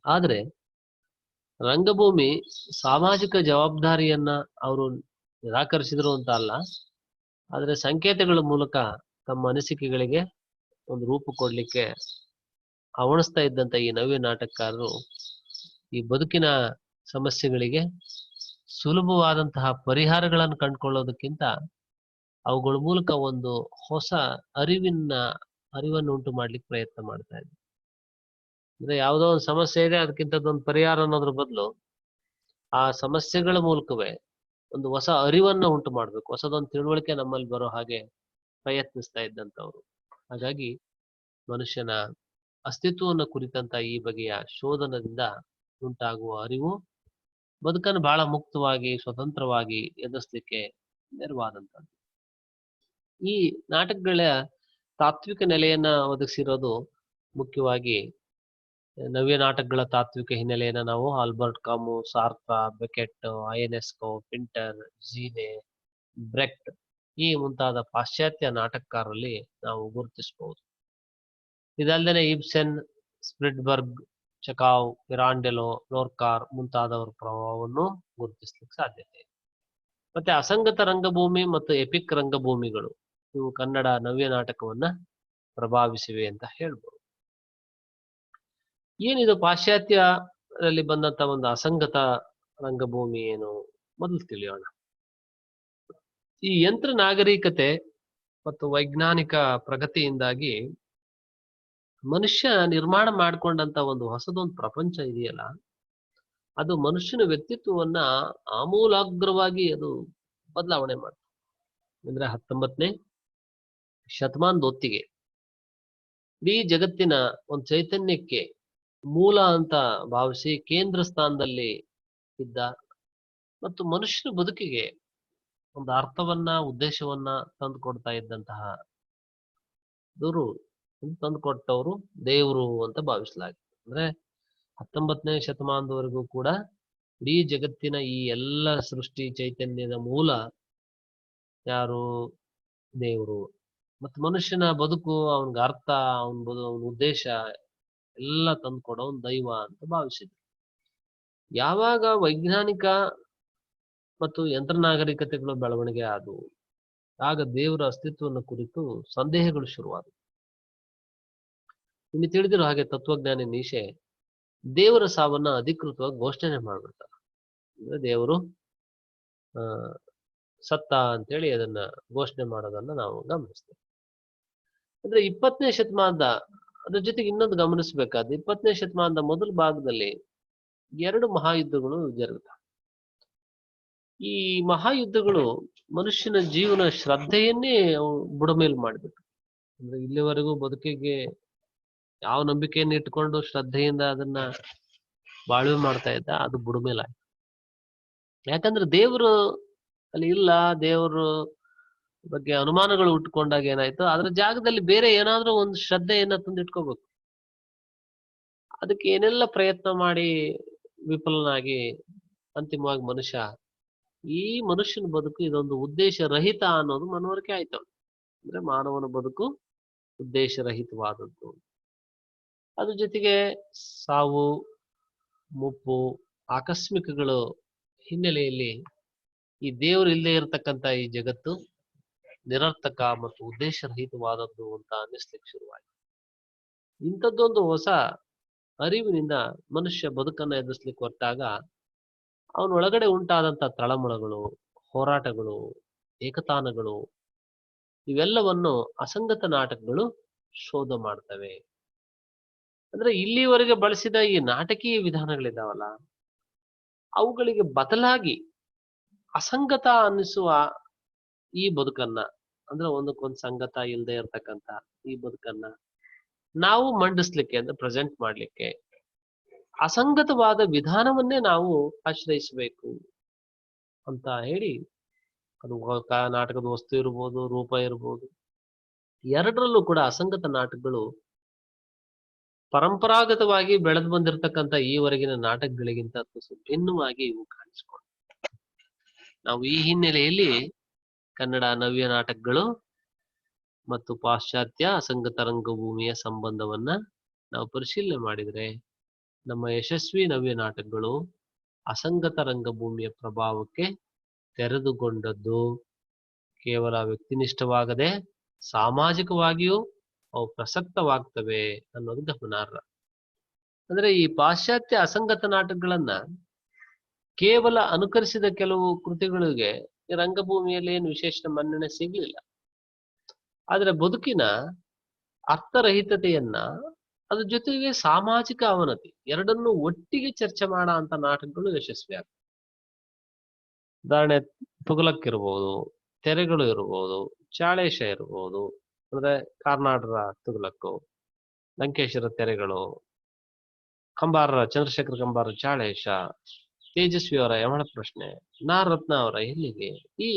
ಆದ್ರೆ ರಂಗಭೂಮಿ ಸಾಮಾಜಿಕ ಜವಾಬ್ದಾರಿಯನ್ನ ಅವರು ನಿರಾಕರಿಸಿದ್ರು ಅಂತ ಅಲ್ಲ, ಆದ್ರೆ ಸಂಕೇತಗಳ ಮೂಲಕ ತಮ್ಮ ಅನಿಸಿಕೆಗಳಿಗೆ ಒಂದು ರೂಪ ಕೊಡ್ಲಿಕ್ಕೆ ಅವಣಿಸ್ತಾ ಇದ್ದಂತ ಈ ನವ್ಯ ನಾಟಕಕಾರರು ಈ ಬದುಕಿನ ಸಮಸ್ಯೆಗಳಿಗೆ ಸುಲಭವಾದಂತಹ ಪರಿಹಾರಗಳನ್ನು ಕಂಡುಕೊಳ್ಳೋದಕ್ಕಿಂತ ಅವುಗಳ ಮೂಲಕ ಒಂದು ಹೊಸ ಅರಿವನ್ನು ಉಂಟು ಮಾಡ್ಲಿಕ್ಕೆ ಪ್ರಯತ್ನ ಮಾಡ್ತಾ ಇದ್ರು. ಅಂದ್ರೆ ಯಾವುದೋ ಒಂದು ಸಮಸ್ಯೆ ಇದೆ, ಅದಕ್ಕಿಂತದೊಂದು ಪರಿಹಾರ ಅನ್ನೋದ್ರ ಬದಲು ಆ ಸಮಸ್ಯೆಗಳ ಮೂಲಕವೇ ಒಂದು ಹೊಸ ಅರಿವನ್ನ ಉಂಟು ಮಾಡ್ಬೇಕು, ಹೊಸದೊಂದು ತಿಳುವಳಿಕೆ ನಮ್ಮಲ್ಲಿ ಬರೋ ಹಾಗೆ ಪ್ರಯತ್ನಿಸ್ತಾ ಇದ್ದಂಥವ್ರು. ಹಾಗಾಗಿ ಮನುಷ್ಯನ ಅಸ್ತಿತ್ವವನ್ನು ಕುರಿತಂತ ಈ ಬಗೆಯ ಶೋಧನದಿಂದ ಉಂಟಾಗುವ ಅರಿವು ಬದುಕನ್ನು ಬಹಳ ಮುಕ್ತವಾಗಿ ಸ್ವತಂತ್ರವಾಗಿ ಎದುರಿಸಲಿಕ್ಕೆ ನೆರವಾದಂಥದ್ದು. ಈ ನಾಟಕಗಳ ತಾತ್ವಿಕ ನೆಲೆಯನ್ನ ಒದಗಿಸಿರೋದು ಮುಖ್ಯವಾಗಿ ನವ್ಯ ನಾಟಕಗಳ ತಾತ್ವಿಕ ಹಿನ್ನೆಲೆಯನ್ನ ನಾವು Albert Camus, Sartre, Beckett, Ionesco, Pinter, Genet, Brecht ಈ ಮುಂತಾದ ಪಾಶ್ಚಾತ್ಯ ನಾಟಕಕಾರರಲ್ಲಿ ನಾವು ಗುರುತಿಸಬಹುದು. ಇದಲ್ಲದೆ ಇಬ್ಸೆನ್, ಸ್ಪ್ರಿಡ್ಬರ್ಗ್, ಚಕಾವ್, ಪಿರಾಂಡೆಲೋ, ಲೋರ್ಕಾರ್ ಮುಂತಾದವರ ಪ್ರಭಾವವನ್ನು ಗುರುತಿಸ್ಲಿಕ್ಕೆ ಸಾಧ್ಯತೆ ಇದೆ. ಮತ್ತೆ ಅಸಂಗತ ರಂಗಭೂಮಿ ಮತ್ತು ಎಪಿಕ್ ರಂಗಭೂಮಿಗಳು ಇವು ಕನ್ನಡ ನವ್ಯ ನಾಟಕವನ್ನ ಪ್ರಭಾವಿಸಿವೆ ಅಂತ ಹೇಳ್ಬೋದು. ಏನಿದು ಪಾಶ್ಚಾತ್ಯರಲ್ಲಿ ಬಂದಂತ ಒಂದು ಅಸಂಗತ ರಂಗಭೂಮಿ ಏನು ಮೊದಲು ತಿಳಿಯೋಣ. ಈ ಯಂತ್ರ ನಾಗರಿಕತೆ ಮತ್ತು ವೈಜ್ಞಾನಿಕ ಪ್ರಗತಿಯಿಂದಾಗಿ ಮನುಷ್ಯ ನಿರ್ಮಾಣ ಮಾಡಿಕೊಂಡಂತ ಒಂದು ಹೊಸದೊಂದು ಪ್ರಪಂಚ ಇದೆಯಲ್ಲ, ಅದು ಮನುಷ್ಯನ ವ್ಯಕ್ತಿತ್ವವನ್ನ ಆಮೂಲಾಗ್ರವಾಗಿ ಅದು ಬದಲಾವಣೆ ಮಾಡ್ತದೆ. ಅಂದ್ರೆ 19ನೇ ಶತಮಾನದ ಹೊತ್ತಿಗೆ ಇಡೀ ಜಗತ್ತಿನ ಒಂದು ಚೈತನ್ಯಕ್ಕೆ ಮೂಲ ಅಂತ ಭಾವಿಸಿ ಕೇಂದ್ರ ಸ್ಥಾನದಲ್ಲಿ ಇದ್ದ ಮತ್ತು ಮನುಷ್ಯನ ಬದುಕಿಗೆ ಒಂದು ಅರ್ಥವನ್ನ ಉದ್ದೇಶವನ್ನ ತಂದು ಕೊಡ್ತಾ ಇದ್ದಂತಹ ತಂದುಕೊಟ್ಟವರು ದೇವರು ಅಂತ ಭಾವಿಸಲಾಗಿದೆ. ಅಂದ್ರೆ 19ನೇ ಶತಮಾನದವರೆಗೂ ಕೂಡ ಇಡೀ ಜಗತ್ತಿನ ಈ ಎಲ್ಲ ಸೃಷ್ಟಿ ಚೈತನ್ಯದ ಮೂಲ ಯಾರು? ದೇವರು. ಮತ್ತು ಮನುಷ್ಯನ ಬದುಕು, ಅವನಿಗೆ ಅರ್ಥ, ಅವನ ಉದ್ದೇಶ ಎಲ್ಲ ತಂದುಕೊಡೋ ಒಂದು ದೈವ ಅಂತ ಭಾವಿಸಿದ್ರು. ಯಾವಾಗ ವೈಜ್ಞಾನಿಕ ಮತ್ತು ಯಂತ್ರ ನಾಗರಿಕತೆಗಳು ಬೆಳವಣಿಗೆ ಆದವು, ಆಗ ದೇವರ ಅಸ್ತಿತ್ವವನ್ನು ಕುರಿತು ಸಂದೇಹಗಳು ಶುರುವಾದವು. ನಿಮಗೆ ತಿಳಿದಿರೋ ಹಾಗೆ ತತ್ವಜ್ಞಾನಿ ನೀಶೆ ದೇವರ ಸಾವನ್ನ ಅಧಿಕೃತವಾಗಿ ಘೋಷಣೆ ಮಾಡ್ಬಿಡ್ತಾರೆ. ಅಂದ್ರೆ ದೇವರು ಸತ್ತ ಅಂತೇಳಿ ಅದನ್ನ ಘೋಷಣೆ ಮಾಡೋದನ್ನ ನಾವು ಗಮನಿಸ್ತೇವೆ. ಅಂದ್ರೆ 20ನೇ ಶತಮಾನದ ಅದ್ರ ಜೊತೆಗೆ ಇನ್ನೊಂದು ಗಮನಿಸಬೇಕಾದ 20ನೇ ಶತಮಾನದ ಮೊದಲ ಭಾಗದಲ್ಲಿ 2 ಮಹಾಯುದ್ಧಗಳು ಜರುಗುತ್ತವೆ. ಈ ಮಹಾಯುದ್ಧಗಳು ಮನುಷ್ಯನ ಜೀವನ ಶ್ರದ್ಧೆಯನ್ನೇ ಬುಡಮೇಲು ಮಾಡಿಬಿಟ್ಟು, ಅಂದ್ರೆ ಇಲ್ಲಿವರೆಗೂ ಬದುಕಿಗೆ ಯಾವ ನಂಬಿಕೆಯನ್ನು ಇಟ್ಕೊಂಡು ಶ್ರದ್ಧೆಯಿಂದ ಅದನ್ನ ಬಾಳ್ವೆ ಮಾಡ್ತಾ ಇದ್ದ, ಅದು ಬುಡಮೇಲಾಯ್ತು. ಯಾಕಂದ್ರೆ ದೇವರು ಅಲ್ಲಿ ಇಲ್ಲ, ದೇವರು ಬಗ್ಗೆ ಅನುಮಾನಗಳು ಉಟ್ಕೊಂಡಾಗ ಏನಾಯ್ತು, ಅದ್ರ ಜಾಗದಲ್ಲಿ ಬೇರೆ ಏನಾದ್ರೂ ಒಂದು ಶ್ರದ್ಧೆಯನ್ನ ತಂದಿಟ್ಕೋಬೇಕು. ಅದಕ್ಕೆ ಏನೆಲ್ಲ ಪ್ರಯತ್ನ ಮಾಡಿ ವಿಫಲನಾಗಿ ಅಂತಿಮವಾಗಿ ಈ ಮನುಷ್ಯನ ಬದುಕು ಇದೊಂದು ಉದ್ದೇಶ ರಹಿತ ಅನ್ನೋದು ಮನವರಿಕೆ ಆಯ್ತು. ಅಂದ್ರೆ ಮಾನವನ ಬದುಕು ಉದ್ದೇಶ ರಹಿತವಾದದ್ದು. ಅದ್ರ ಜೊತೆಗೆ ಸಾವು, ಮುಪ್ಪು, ಆಕಸ್ಮಿಕಗಳು ಹಿನ್ನೆಲೆಯಲ್ಲಿ ಈ ದೇವರು ಇಲ್ಲದೆ ಇರತಕ್ಕಂತ ಈ ಜಗತ್ತು ನಿರರ್ಥಕ ಮತ್ತು ಉದ್ದೇಶ ರಹಿತವಾದದ್ದು ಅಂತ ಅನ್ನಿಸ್ಲಿಕ್ಕೆ ಶುರುವಾಯಿತು. ಇಂಥದ್ದೊಂದು ಹೊಸ ಅರಿವಿನಿಂದ ಮನುಷ್ಯ ಬದುಕನ್ನ ಎದುರಿಸ್ಲಿಕ್ಕೆ ಹೊರಟಾಗ ಅವನೊಳಗಡೆ ಉಂಟಾದಂತ ತಳಮಳಗಳು, ಹೋರಾಟಗಳು, ಏಕತಾನಗಳು ಇವೆಲ್ಲವನ್ನು ಅಸಂಗತ ನಾಟಕಗಳು ಶೋಧ ಮಾಡ್ತವೆ. ಅಂದ್ರೆ ಇಲ್ಲಿವರೆಗೆ ಬಳಸಿದ ಈ ನಾಟಕೀಯ ವಿಧಾನಗಳಿದಾವಲ್ಲ, ಅವುಗಳಿಗೆ ಬದಲಾಗಿ ಅಸಂಗತ ಅನ್ನಿಸುವ ಈ ಬದುಕನ್ನ, ಅಂದ್ರೆ ಒಂದಕ್ಕೊಂದು ಸಂಗತ ಇಲ್ಲದೆ ಇರತಕ್ಕಂತ ಈ ಬದುಕನ್ನ ನಾವು ಮಂಡಿಸ್ಲಿಕ್ಕೆ, ಅಂದ್ರೆ ಪ್ರೆಸೆಂಟ್ ಮಾಡ್ಲಿಕ್ಕೆ ಅಸಂಗತವಾದ ವಿಧಾನವನ್ನೇ ನಾವು ಆಶ್ರಯಿಸಬೇಕು ಅಂತ ಹೇಳಿ, ಅದು ನಾಟಕದ ವಸ್ತು ಇರ್ಬೋದು, ರೂಪ ಇರ್ಬೋದು, ಎರಡರಲ್ಲೂ ಕೂಡ ಅಸಂಗತ ನಾಟಕಗಳು ಪರಂಪರಾಗತವಾಗಿ ಬೆಳೆದು ಬಂದಿರತಕ್ಕಂತ ಈವರೆಗಿನ ನಾಟಕಗಳಿಗಿಂತ ಭಿನ್ನವಾಗಿ ಇವು ಕಾಣಿಸ್ಕೊಂಡು, ನಾವು ಈ ಹಿನ್ನೆಲೆಯಲ್ಲಿ ಕನ್ನಡ ನವ್ಯ ನಾಟಕಗಳು ಮತ್ತು ಪಾಶ್ಚಾತ್ಯ ಅಸಂಗತ ರಂಗಭೂಮಿಯ ಸಂಬಂಧವನ್ನ ನಾವು ಪರಿಶೀಲನೆ ಮಾಡಿದ್ರೆ, ನಮ್ಮ ಯಶಸ್ವಿ ನವ್ಯ ನಾಟಕಗಳು ಅಸಂಗತ ರಂಗಭೂಮಿಯ ಪ್ರಭಾವಕ್ಕೆ ತೆರೆದುಕೊಂಡದ್ದು ಕೇವಲ ವ್ಯಕ್ತಿನಿಷ್ಠವಾಗದೆ ಸಾಮಾಜಿಕವಾಗಿಯೂ ಅವು ಪ್ರಸಕ್ತವಾಗ್ತವೆ ಅನ್ನೋದು ಗಮನಾರ್ಹ. ಅಂದ್ರೆ ಈ ಪಾಶ್ಚಾತ್ಯ ಅಸಂಗತ ನಾಟಕಗಳನ್ನ ಕೇವಲ ಅನುಕರಿಸಿದ ಕೆಲವು ಕೃತಿಗಳಿಗೆ ರಂಗಭೂಮಿಯಲ್ಲಿ ಏನು ವಿಶೇಷ ಮನ್ನಣೆ ಸಿಗ್ಲಿಲ್ಲ. ಆದ್ರೆ ಬದುಕಿನ ಅರ್ಥರಹಿತತೆಯನ್ನ, ಅದ್ರ ಜೊತೆಗೆ ಸಾಮಾಜಿಕ ಅವನತಿ ಎರಡನ್ನೂ ಒಟ್ಟಿಗೆ ಚರ್ಚೆ ಮಾಡೋ ಅಂತ ನಾಟಕಗಳು ಯಶಸ್ವಿ ಆಗ್ತವೆ. ಉದಾಹರಣೆ ತುಘಲಕ್ ಇರ್ಬೋದು, ತೆರೆಗಳು ಇರ್ಬೋದು, ಚಾಳೇಶ ಇರ್ಬೋದು, ಅಂದ್ರೆ ಕಾರ್ನಾಡರ ತುಘಲಕ್ಕು, ಲಂಕೇಶರ ತೆರೆಗಳು, ಕಂಬಾರರ ಚಂದ್ರಶೇಖರ ಕಂಬಾರ ಚಾಳೇಶ, ತೇಜಸ್ವಿಯವರ ಯಮಳ ಪ್ರಶ್ನೆ, ನಾರತ್ನ ಅವರ ಎಲ್ಲಿಗೆ, ಈ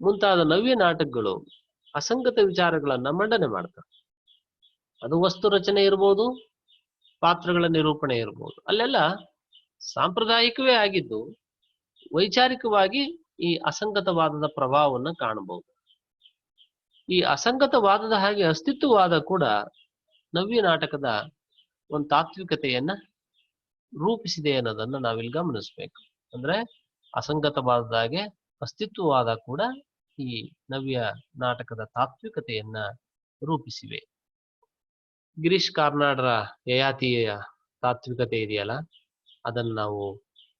ಮುಂತಾದ ನವ್ಯ ನಾಟಕಗಳು ಅಸಂಗತ ವಿಚಾರಗಳನ್ನ ಮಂಡನೆ ಮಾಡ್ತಾರೆ. ಅದು ವಸ್ತು ರಚನೆ ಇರ್ಬೋದು, ಪಾತ್ರಗಳ ನಿರೂಪಣೆ ಇರ್ಬೋದು, ಅಲ್ಲೆಲ್ಲ ಸಾಂಪ್ರದಾಯಿಕವೇ ಆಗಿದ್ದು ವೈಚಾರಿಕವಾಗಿ ಈ ಅಸಂಗತವಾದದ ಪ್ರಭಾವವನ್ನು ಕಾಣಬಹುದು. ಈ ಅಸಂಗತವಾದದ ಹಾಗೆ ಅಸ್ತಿತ್ವವಾದ ಕೂಡ ನವ್ಯ ನಾಟಕದ ಒಂದು ತಾತ್ವಿಕತೆಯನ್ನ ರೂಪಿಸಿದೆ ಅನ್ನೋದನ್ನ ನಾವಿಲ್ಲಿ ಗಮನಿಸ್ಬೇಕು. ಅಂದ್ರೆ ಅಸಂಗತವಾದ ಹಾಗೆ ಅಸ್ತಿತ್ವವಾದ ಕೂಡ ಈ ನವ್ಯ ನಾಟಕದ ತಾತ್ವಿಕತೆಯನ್ನ ರೂಪಿಸಿವೆ. ಗಿರೀಶ್ ಕಾರ್ನಾಡರ ಯಯಾತಿಯ ತಾತ್ವಿಕತೆ ಇದೆಯಲ್ಲ, ಅದನ್ನು ನಾವು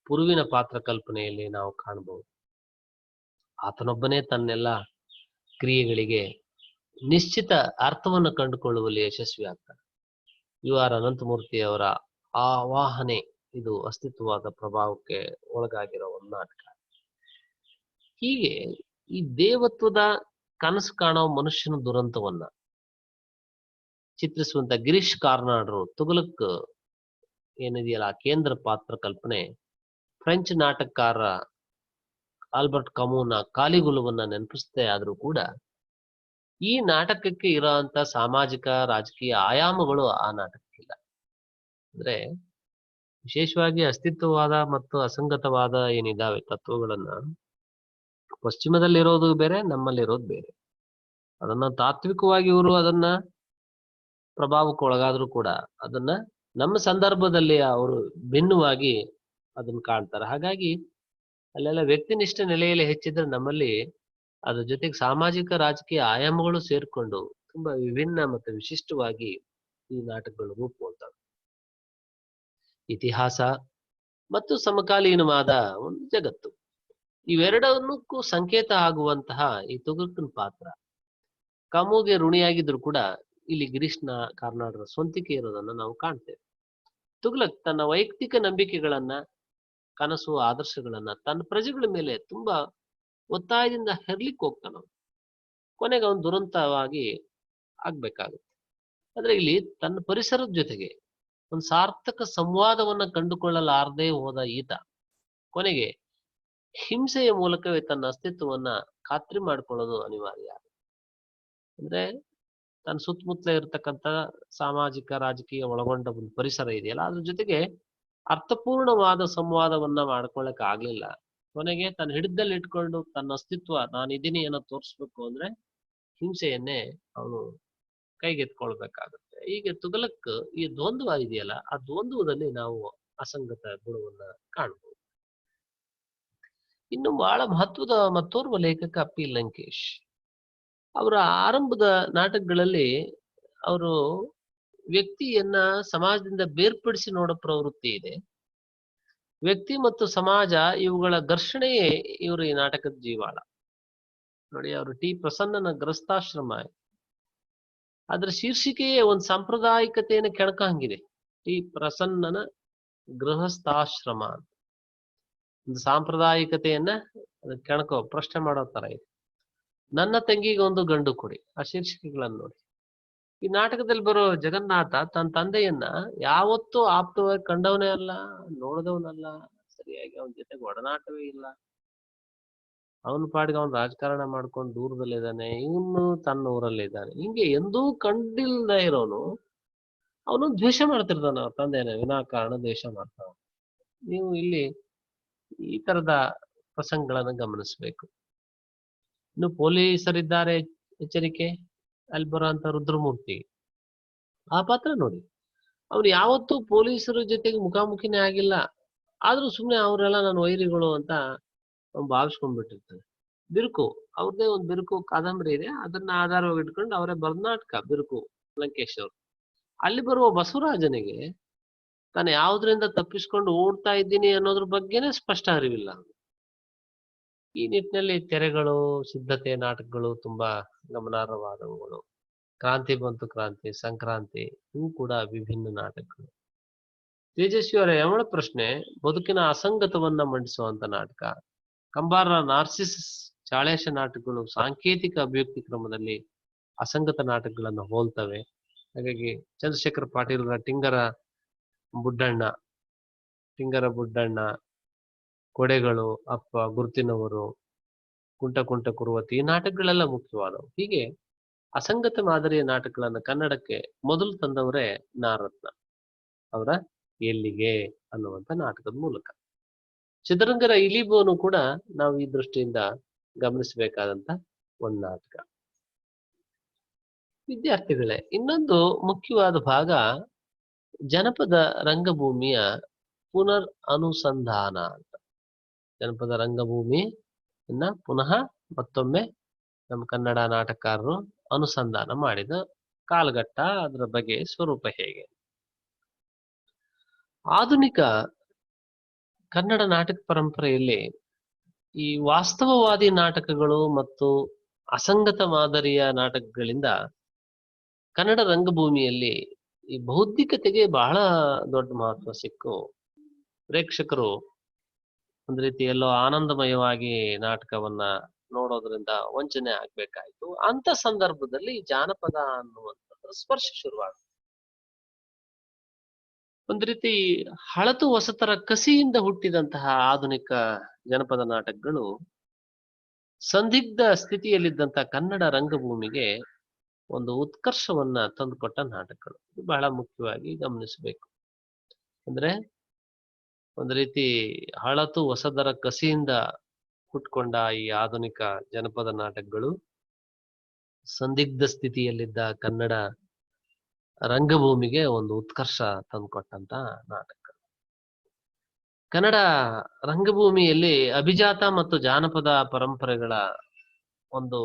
ಪುರುವಿನ ಪಾತ್ರ ಕಲ್ಪನೆಯಲ್ಲಿ ನಾವು ಕಾಣಬಹುದು. ಆತನೊಬ್ಬನೇ ತನ್ನೆಲ್ಲ ಕ್ರಿಯೆಗಳಿಗೆ ನಿಶ್ಚಿತ ಅರ್ಥವನ್ನು ಕಂಡುಕೊಳ್ಳುವಲ್ಲಿ ಯಶಸ್ವಿ ಆಗ್ತಾನೆ. ಯು ಆರ್ ಅನಂತಮೂರ್ತಿ ಅವರ ಆವಾಹನೆ ಇದು ಅಸ್ತಿತ್ವವಾದ ಪ್ರಭಾವಕ್ಕೆ ಒಳಗಾಗಿರೋ ಒಂದು ನಾಟಕ. ಹೀಗೆ ಈ ದೇವತ್ವದ ಕನಸು ಕಾಣೋ ಮನುಷ್ಯನ ದುರಂತವನ್ನ ಚಿತ್ರಿಸುವಂತ ಗಿರೀಶ್ ಕಾರ್ನಾಡರು ತುಘಲಕ್ ಏನಿದೆಯಲ್ಲ ಆ ಕೇಂದ್ರ ಪಾತ್ರ ಕಲ್ಪನೆ ಫ್ರೆಂಚ್ ನಾಟಕಕಾರ ಆಲ್ಬರ್ಟ್ ಕಮೂನ ಕಾಲಿಗುಲವನ್ನ ನೆನಪಿಸದೆ ಆದ್ರೂ ಕೂಡ ಈ ನಾಟಕಕ್ಕೆ ಇರೋಂತ ಸಾಮಾಜಿಕ ರಾಜಕೀಯ ಆಯಾಮಗಳು ಆ ನಾಟಕಕ್ಕಿಲ್ಲ. ಅಂದ್ರೆ ವಿಶೇಷವಾಗಿ ಅಸ್ತಿತ್ವವಾದ ಮತ್ತು ಅಸಂಗತವಾದ ಏನಿದಾವೆ ತತ್ವಗಳನ್ನ ಪಶ್ಚಿಮದಲ್ಲಿರೋದು ಬೇರೆ, ನಮ್ಮಲ್ಲಿರೋದು ಬೇರೆ. ಅದನ್ನ ತಾತ್ವಿಕವಾಗಿ ಇವರು ಅದನ್ನ ಪ್ರಭಾವಕ್ಕೆ ಒಳಗಾದ್ರೂ ಕೂಡ ಅದನ್ನ ನಮ್ಮ ಸಂದರ್ಭದಲ್ಲಿ ಅವರು ಭಿನ್ನವಾಗಿ ಅದನ್ನ ಕಾಣ್ತಾರೆ. ಹಾಗಾಗಿ ಅಲ್ಲೆಲ್ಲ ವ್ಯಕ್ತಿನಿಷ್ಠ ನೆಲೆಯಲ್ಲಿ ಹೆಚ್ಚಿದ್ರೆ ನಮ್ಮಲ್ಲಿ ಅದ್ರ ಜೊತೆಗೆ ಸಾಮಾಜಿಕ ರಾಜಕೀಯ ಆಯಾಮಗಳು ಸೇರ್ಕೊಂಡು ತುಂಬಾ ವಿಭಿನ್ನ ಮತ್ತು ವಿಶಿಷ್ಟವಾಗಿ ಈ ನಾಟಕಗಳು ರೂಪುಗೊಳ್ತವೆ. ಇತಿಹಾಸ ಮತ್ತು ಸಮಕಾಲೀನವಾದ ಒಂದು ಜಗತ್ತು, ಇವೆರಡನ್ನಕ್ಕೂ ಸಂಕೇತ ಆಗುವಂತಹ ಈ ತುಘಲಕ್ನ ಪಾತ್ರ ಕಾಮುಗೆ ಋಣಿಯಾಗಿದ್ರು ಕೂಡ ಇಲ್ಲಿ ಗಿರೀಶ್ನ ಕಾರ್ನಾಡರ ಸ್ವಂತಿಕೆ ಇರೋದನ್ನ ನಾವು ಕಾಣ್ತೇವೆ. ತುಘಲಕ್ ತನ್ನ ವೈಯಕ್ತಿಕ ನಂಬಿಕೆಗಳನ್ನ, ಕನಸು, ಆದರ್ಶಗಳನ್ನ ತನ್ನ ಪ್ರಜೆಗಳ ಮೇಲೆ ತುಂಬಾ ಒತ್ತಾಯದಿಂದ ಹೆರ್ಲಿಕ್ಕೆ ಹೋಗ್ತಾನ. ಕೊನೆಗೆ ಅವನು ದುರಂತವಾಗಿ ಆಗ್ಬೇಕಾಗುತ್ತೆ. ಆದ್ರೆ ಇಲ್ಲಿ ತನ್ನ ಪರಿಸರದ ಜೊತೆಗೆ ಒಂದು ಸಾರ್ಥಕ ಸಂವಾದವನ್ನ ಕಂಡುಕೊಳ್ಳಲಾರದೆ ಹೋದ ಈತ ಕೊನೆಗೆ ಹಿಂಸೆಯ ಮೂಲಕವೇ ತನ್ನ ಅಸ್ತಿತ್ವವನ್ನ ಖಾತ್ರಿ ಮಾಡ್ಕೊಳ್ಳೋದು ಅನಿವಾರ್ಯ. ಅಂದ್ರೆ ತನ್ನ ಸುತ್ತಮುತ್ತಲೇ ಇರತಕ್ಕಂತ ಸಾಮಾಜಿಕ ರಾಜಕೀಯ ಒಳಗೊಂಡ ಒಂದು ಪರಿಸರ ಇದೆಯಲ್ಲ, ಅದ್ರ ಜೊತೆಗೆ ಅರ್ಥಪೂರ್ಣವಾದ ಸಂವಾದವನ್ನ ಮಾಡ್ಕೊಳಕ್ ಆಗ್ಲಿಲ್ಲ. ಕೊನೆಗೆ ತನ್ನ ಹಿಡಿದಲ್ಲಿ ಇಟ್ಕೊಂಡು ತನ್ನ ಅಸ್ತಿತ್ವ ನಾನಿದ್ದೀನಿ ಅನ್ನೋ ತೋರಿಸ್ಬೇಕು ಅಂದ್ರೆ ಹಿಂಸೆಯನ್ನೇ ಅವನು ಕೈಗೆತ್ಕೊಳ್ಬೇಕಾಗುತ್ತೆ. ಈಗ ತುಘಲಕ್ ಈ ದ್ವಂದ್ವ ಇದೆಯಲ್ಲ, ಆ ದ್ವಂದ್ವದಲ್ಲಿ ನಾವು ಅಸಂಗತ ಗುಣವನ್ನ ಕಾಣಬಹುದು. ಇನ್ನು ಬಹಳ ಮಹತ್ವದ ಮತ್ತೋರ್ವ ಲೇಖಕ ಪಿ ಲಂಕೇಶ್. ಅವರ ಆರಂಭದ ನಾಟಕಗಳಲ್ಲಿ ಅವರು ವ್ಯಕ್ತಿಯನ್ನ ಸಮಾಜದಿಂದ ಬೇರ್ಪಡಿಸಿ ನೋಡೋ ಪ್ರವೃತ್ತಿ ಇದೆ. ವ್ಯಕ್ತಿ ಮತ್ತು ಸಮಾಜ ಇವುಗಳ ಘರ್ಷಣೆಯೇ ಇವರು ಈ ನಾಟಕದ ಜೀವಾಳ. ನೋಡಿ, ಅವರು ಟಿ ಪ್ರಸನ್ನನ ಗೃಹಸ್ಥಾಶ್ರಮ, ಅದ್ರ ಶೀರ್ಷಿಕೆಯೇ ಒಂದು ಸಾಂಪ್ರದಾಯಿಕತೆಯನ್ನು ಕೆಣಕಂಗಿದೆ. ಟಿ ಪ್ರಸನ್ನನ ಗೃಹಸ್ಥಾಶ್ರಮ ಅಂತ ಒಂದು ಸಾಂಪ್ರದಾಯಿಕತೆಯನ್ನ ಕೆಣಕೋ ಪ್ರಶ್ನೆ ಮಾಡೋ ತರ ಇದೆ. ನನ್ನ ತಂಗಿಗೆ ಒಂದು ಗಂಡು ಕೊಡಿ, ಆ ಶೀರ್ಷಿಕೆಗಳನ್ನು ನೋಡಿ. ಈ ನಾಟಕದಲ್ಲಿ ಬರೋ ಜಗನ್ನಾಥ ತನ್ನ ತಂದೆಯನ್ನ ಯಾವತ್ತೂ ಆಪ್ತವಾಗಿ ಕಂಡವನೇ ಅಲ್ಲ, ನೋಡಿದವನಲ್ಲ, ಸರಿಯಾಗಿ ಅವನ ಜೊತೆಗೆ ಒಡನಾಟವೇ ಇಲ್ಲ. ಅವನ ಪಾಡಿಗೆ ಅವನು ರಾಜಕಾರಣ ಮಾಡ್ಕೊಂಡು ದೂರದಲ್ಲಿದ್ದಾನೆ, ಇವನು ತನ್ನ ಊರಲ್ಲಿದ್ದಾನೆ. ಹಿಂಗೆ ಎಂದೂ ಕಂಡಿಲ್ದ ಇರೋನು ಅವನು ದ್ವೇಷ ಮಾಡ್ತಿರ್ತಾನ ಅವ್ರ ತಂದೆಯನ್ನ, ವಿನಾಕಾರಣ ದ್ವೇಷ ಮಾಡ್ತಾನ. ನೀವು ಇಲ್ಲಿ ಈ ತರದ ಪ್ರಸಂಗಗಳನ್ನ ಗಮನಿಸ್ಬೇಕು. ಇನ್ನು ಪೊಲೀಸರಿದ್ದಾರೆ ಎಚ್ಚರಿಕೆ, ಅಲ್ಲಿ ಬರೋಂತ ರುದ್ರಮೂರ್ತಿ ಆ ಪಾತ್ರ ನೋಡಿ. ಅವ್ರು ಯಾವತ್ತೂ ಪೊಲೀಸರ ಜೊತೆಗೆ ಮುಖಾಮುಖಿನೇ ಆಗಿಲ್ಲ, ಆದ್ರೂ ಸುಮ್ನೆ ಅವರೆಲ್ಲ ನನ್ನ ವೈರಿಗಳು ಅಂತ ಅವ್ನು ಭಾವಿಸ್ಕೊಂಡ್ಬಿಟ್ಟಿರ್ತಾನೆ. ಬಿರುಕು, ಅವ್ರದ್ದೇ ಒಂದು ಬಿರುಕು ಕಾದಂಬರಿ ಇದೆ, ಅದನ್ನ ಆಧಾರವಾಗಿ ಇಟ್ಕೊಂಡು ಅವರೇ ಬರೆದ ನಾಟಕ ಬಿರುಕು ಲಂಕೇಶ್ ಅವರು. ಅಲ್ಲಿ ಬರುವ ಬಸವರಾಜನಿಗೆ ತಾನು ಯಾವುದರಿಂದ ತಪ್ಪಿಸ್ಕೊಂಡು ಓಡ್ತಾ ಇದ್ದೀನಿ ಅನ್ನೋದ್ರ ಬಗ್ಗೆನೇ ಸ್ಪಷ್ಟ ಅರಿವಿಲ್ಲ. ಈ ನಿಟ್ಟಿನಲ್ಲಿ ತೆರೆಗಳು, ಸಿದ್ಧತೆ ನಾಟಕಗಳು ತುಂಬಾ ಗಮನಾರ್ಹವಾದವುಗಳು. ಕ್ರಾಂತಿ ಬಂತು ಕ್ರಾಂತಿ, ಸಂಕ್ರಾಂತಿ, ಇವು ಕೂಡ ವಿಭಿನ್ನ ನಾಟಕಗಳು. ತೇಜಸ್ವಿಯವರ ಯಮಳ ಪ್ರಶ್ನೆ ಬದುಕಿನ ಅಸಂಗತವನ್ನ ಮಂಡಿಸುವಂತ ನಾಟಕ. ಕಂಬಾರರ ನಾರ್ಸಿಸ್, ಚಾಳೇಶ ನಾಟಕಗಳು ಸಾಂಕೇತಿಕ ಅಭಿವ್ಯಕ್ತಿ ಕ್ರಮದಲ್ಲಿ ಅಸಂಗತ ನಾಟಕಗಳನ್ನ ಹೋಲ್ತವೆ. ಹಾಗಾಗಿ ಚಂದ್ರಶೇಖರ್ ಪಾಟೀಲ್ರ ಟಿಂಗರ ಬುಡ್ಡಣ್ಣ, ಕೊಡೆಗಳು, ಅಪ್ಪ, ಗುರುತಿನವರು, ಕುಂಟ ಕುಂಟ ಕುರುವತಿ, ಈ ನಾಟಕಗಳೆಲ್ಲ ಮುಖ್ಯವಾದವು. ಹೀಗೆ ಅಸಂಗತ ಮಾದರಿಯ ನಾಟಕಗಳನ್ನ ಕನ್ನಡಕ್ಕೆ ಮೊದಲು ತಂದವರೇ ನಾರತ್ನ ಅವರ ಎಲ್ಲಿಗೆ ಅನ್ನುವಂಥ ನಾಟಕದ ಮೂಲಕ. ಚದುರಂಗರ ಇಲಿಬೋನು ಕೂಡ ನಾವು ಈ ದೃಷ್ಟಿಯಿಂದ ಗಮನಿಸಬೇಕಾದಂತ ಒಂದು ನಾಟಕ. ವಿದ್ಯಾರ್ಥಿಗಳೇ, ಇನ್ನೊಂದು ಮುಖ್ಯವಾದ ಭಾಗ ಜನಪದ ರಂಗಭೂಮಿಯ ಪುನರ್ ಅನುಸಂಧಾನ ಅಂತ. ಜನಪದ ರಂಗಭೂಮಿಯನ್ನ ಪುನಃ ಮತ್ತೊಮ್ಮೆ ನಮ್ಮ ಕನ್ನಡ ನಾಟಕಕಾರರು ಅನುಸಂಧಾನ ಮಾಡಿದ ಕಾಲಘಟ್ಟ, ಅದರ ಬಗೆ, ಸ್ವರೂಪ ಹೇಗೆ. ಆಧುನಿಕ ಕನ್ನಡ ನಾಟಕ ಪರಂಪರೆಯಲ್ಲಿ ಈ ವಾಸ್ತವವಾದಿ ನಾಟಕಗಳು ಮತ್ತು ಅಸಂಗತ ಮಾದರಿಯ ನಾಟಕಗಳಿಂದ ಕನ್ನಡ ರಂಗಭೂಮಿಯಲ್ಲಿ ಈ ಬೌದ್ಧಿಕತೆಗೆ ಬಹಳ ದೊಡ್ಡ ಮಹತ್ವ ಸಿಕ್ಕು ಪ್ರೇಕ್ಷಕರು ಒಂದು ರೀತಿ ಎಲ್ಲೋ ಆನಂದಮಯವಾಗಿ ನಾಟಕವನ್ನ ನೋಡೋದ್ರಿಂದ ವಂಚನೆ ಆಗ್ಬೇಕಾಯ್ತು. ಅಂತ ಸಂದರ್ಭದಲ್ಲಿ ಜಾನಪದ ಅನ್ನುವಂಥದ್ರ ಸ್ಪರ್ಶ ಶುರುವಾಗುತ್ತೆ. ಒಂದು ರೀತಿ ಹಳತು ಹೊಸತರ ಕಸಿಯಿಂದ ಹುಟ್ಟಿದಂತಹ ಆಧುನಿಕ ಜನಪದ ನಾಟಕಗಳು ಸಂದಿಗ್ಧ ಸ್ಥಿತಿಯಲ್ಲಿದ್ದಂತಹ ಕನ್ನಡ ರಂಗಭೂಮಿಗೆ ಒಂದು ಉತ್ಕರ್ಷವನ್ನ ತಂದುಕೊಟ್ಟ ನಾಟಕಗಳು. ಇದು ಬಹಳ ಮುಖ್ಯವಾಗಿ ಗಮನಿಸಬೇಕು. ಅಂದ್ರೆ ಒಂದು ರೀತಿ ಹಳತು ಹೊಸದರ ಕಸಿಯಿಂದ ಹುಟ್ಕೊಂಡ ಈ ಆಧುನಿಕ ಜನಪದ ನಾಟಕಗಳು ಸಂದಿಗ್ಧ ಸ್ಥಿತಿಯಲ್ಲಿದ್ದ ಕನ್ನಡ ರಂಗಭೂಮಿಗೆ ಒಂದು ಉತ್ಕರ್ಷ ತಂದುಕೊಟ್ಟಂತ ನಾಟಕ. ಕನ್ನಡ ರಂಗಭೂಮಿಯಲ್ಲಿ ಅಭಿಜಾತ ಮತ್ತು ಜಾನಪದ ಪರಂಪರೆಗಳ ಒಂದು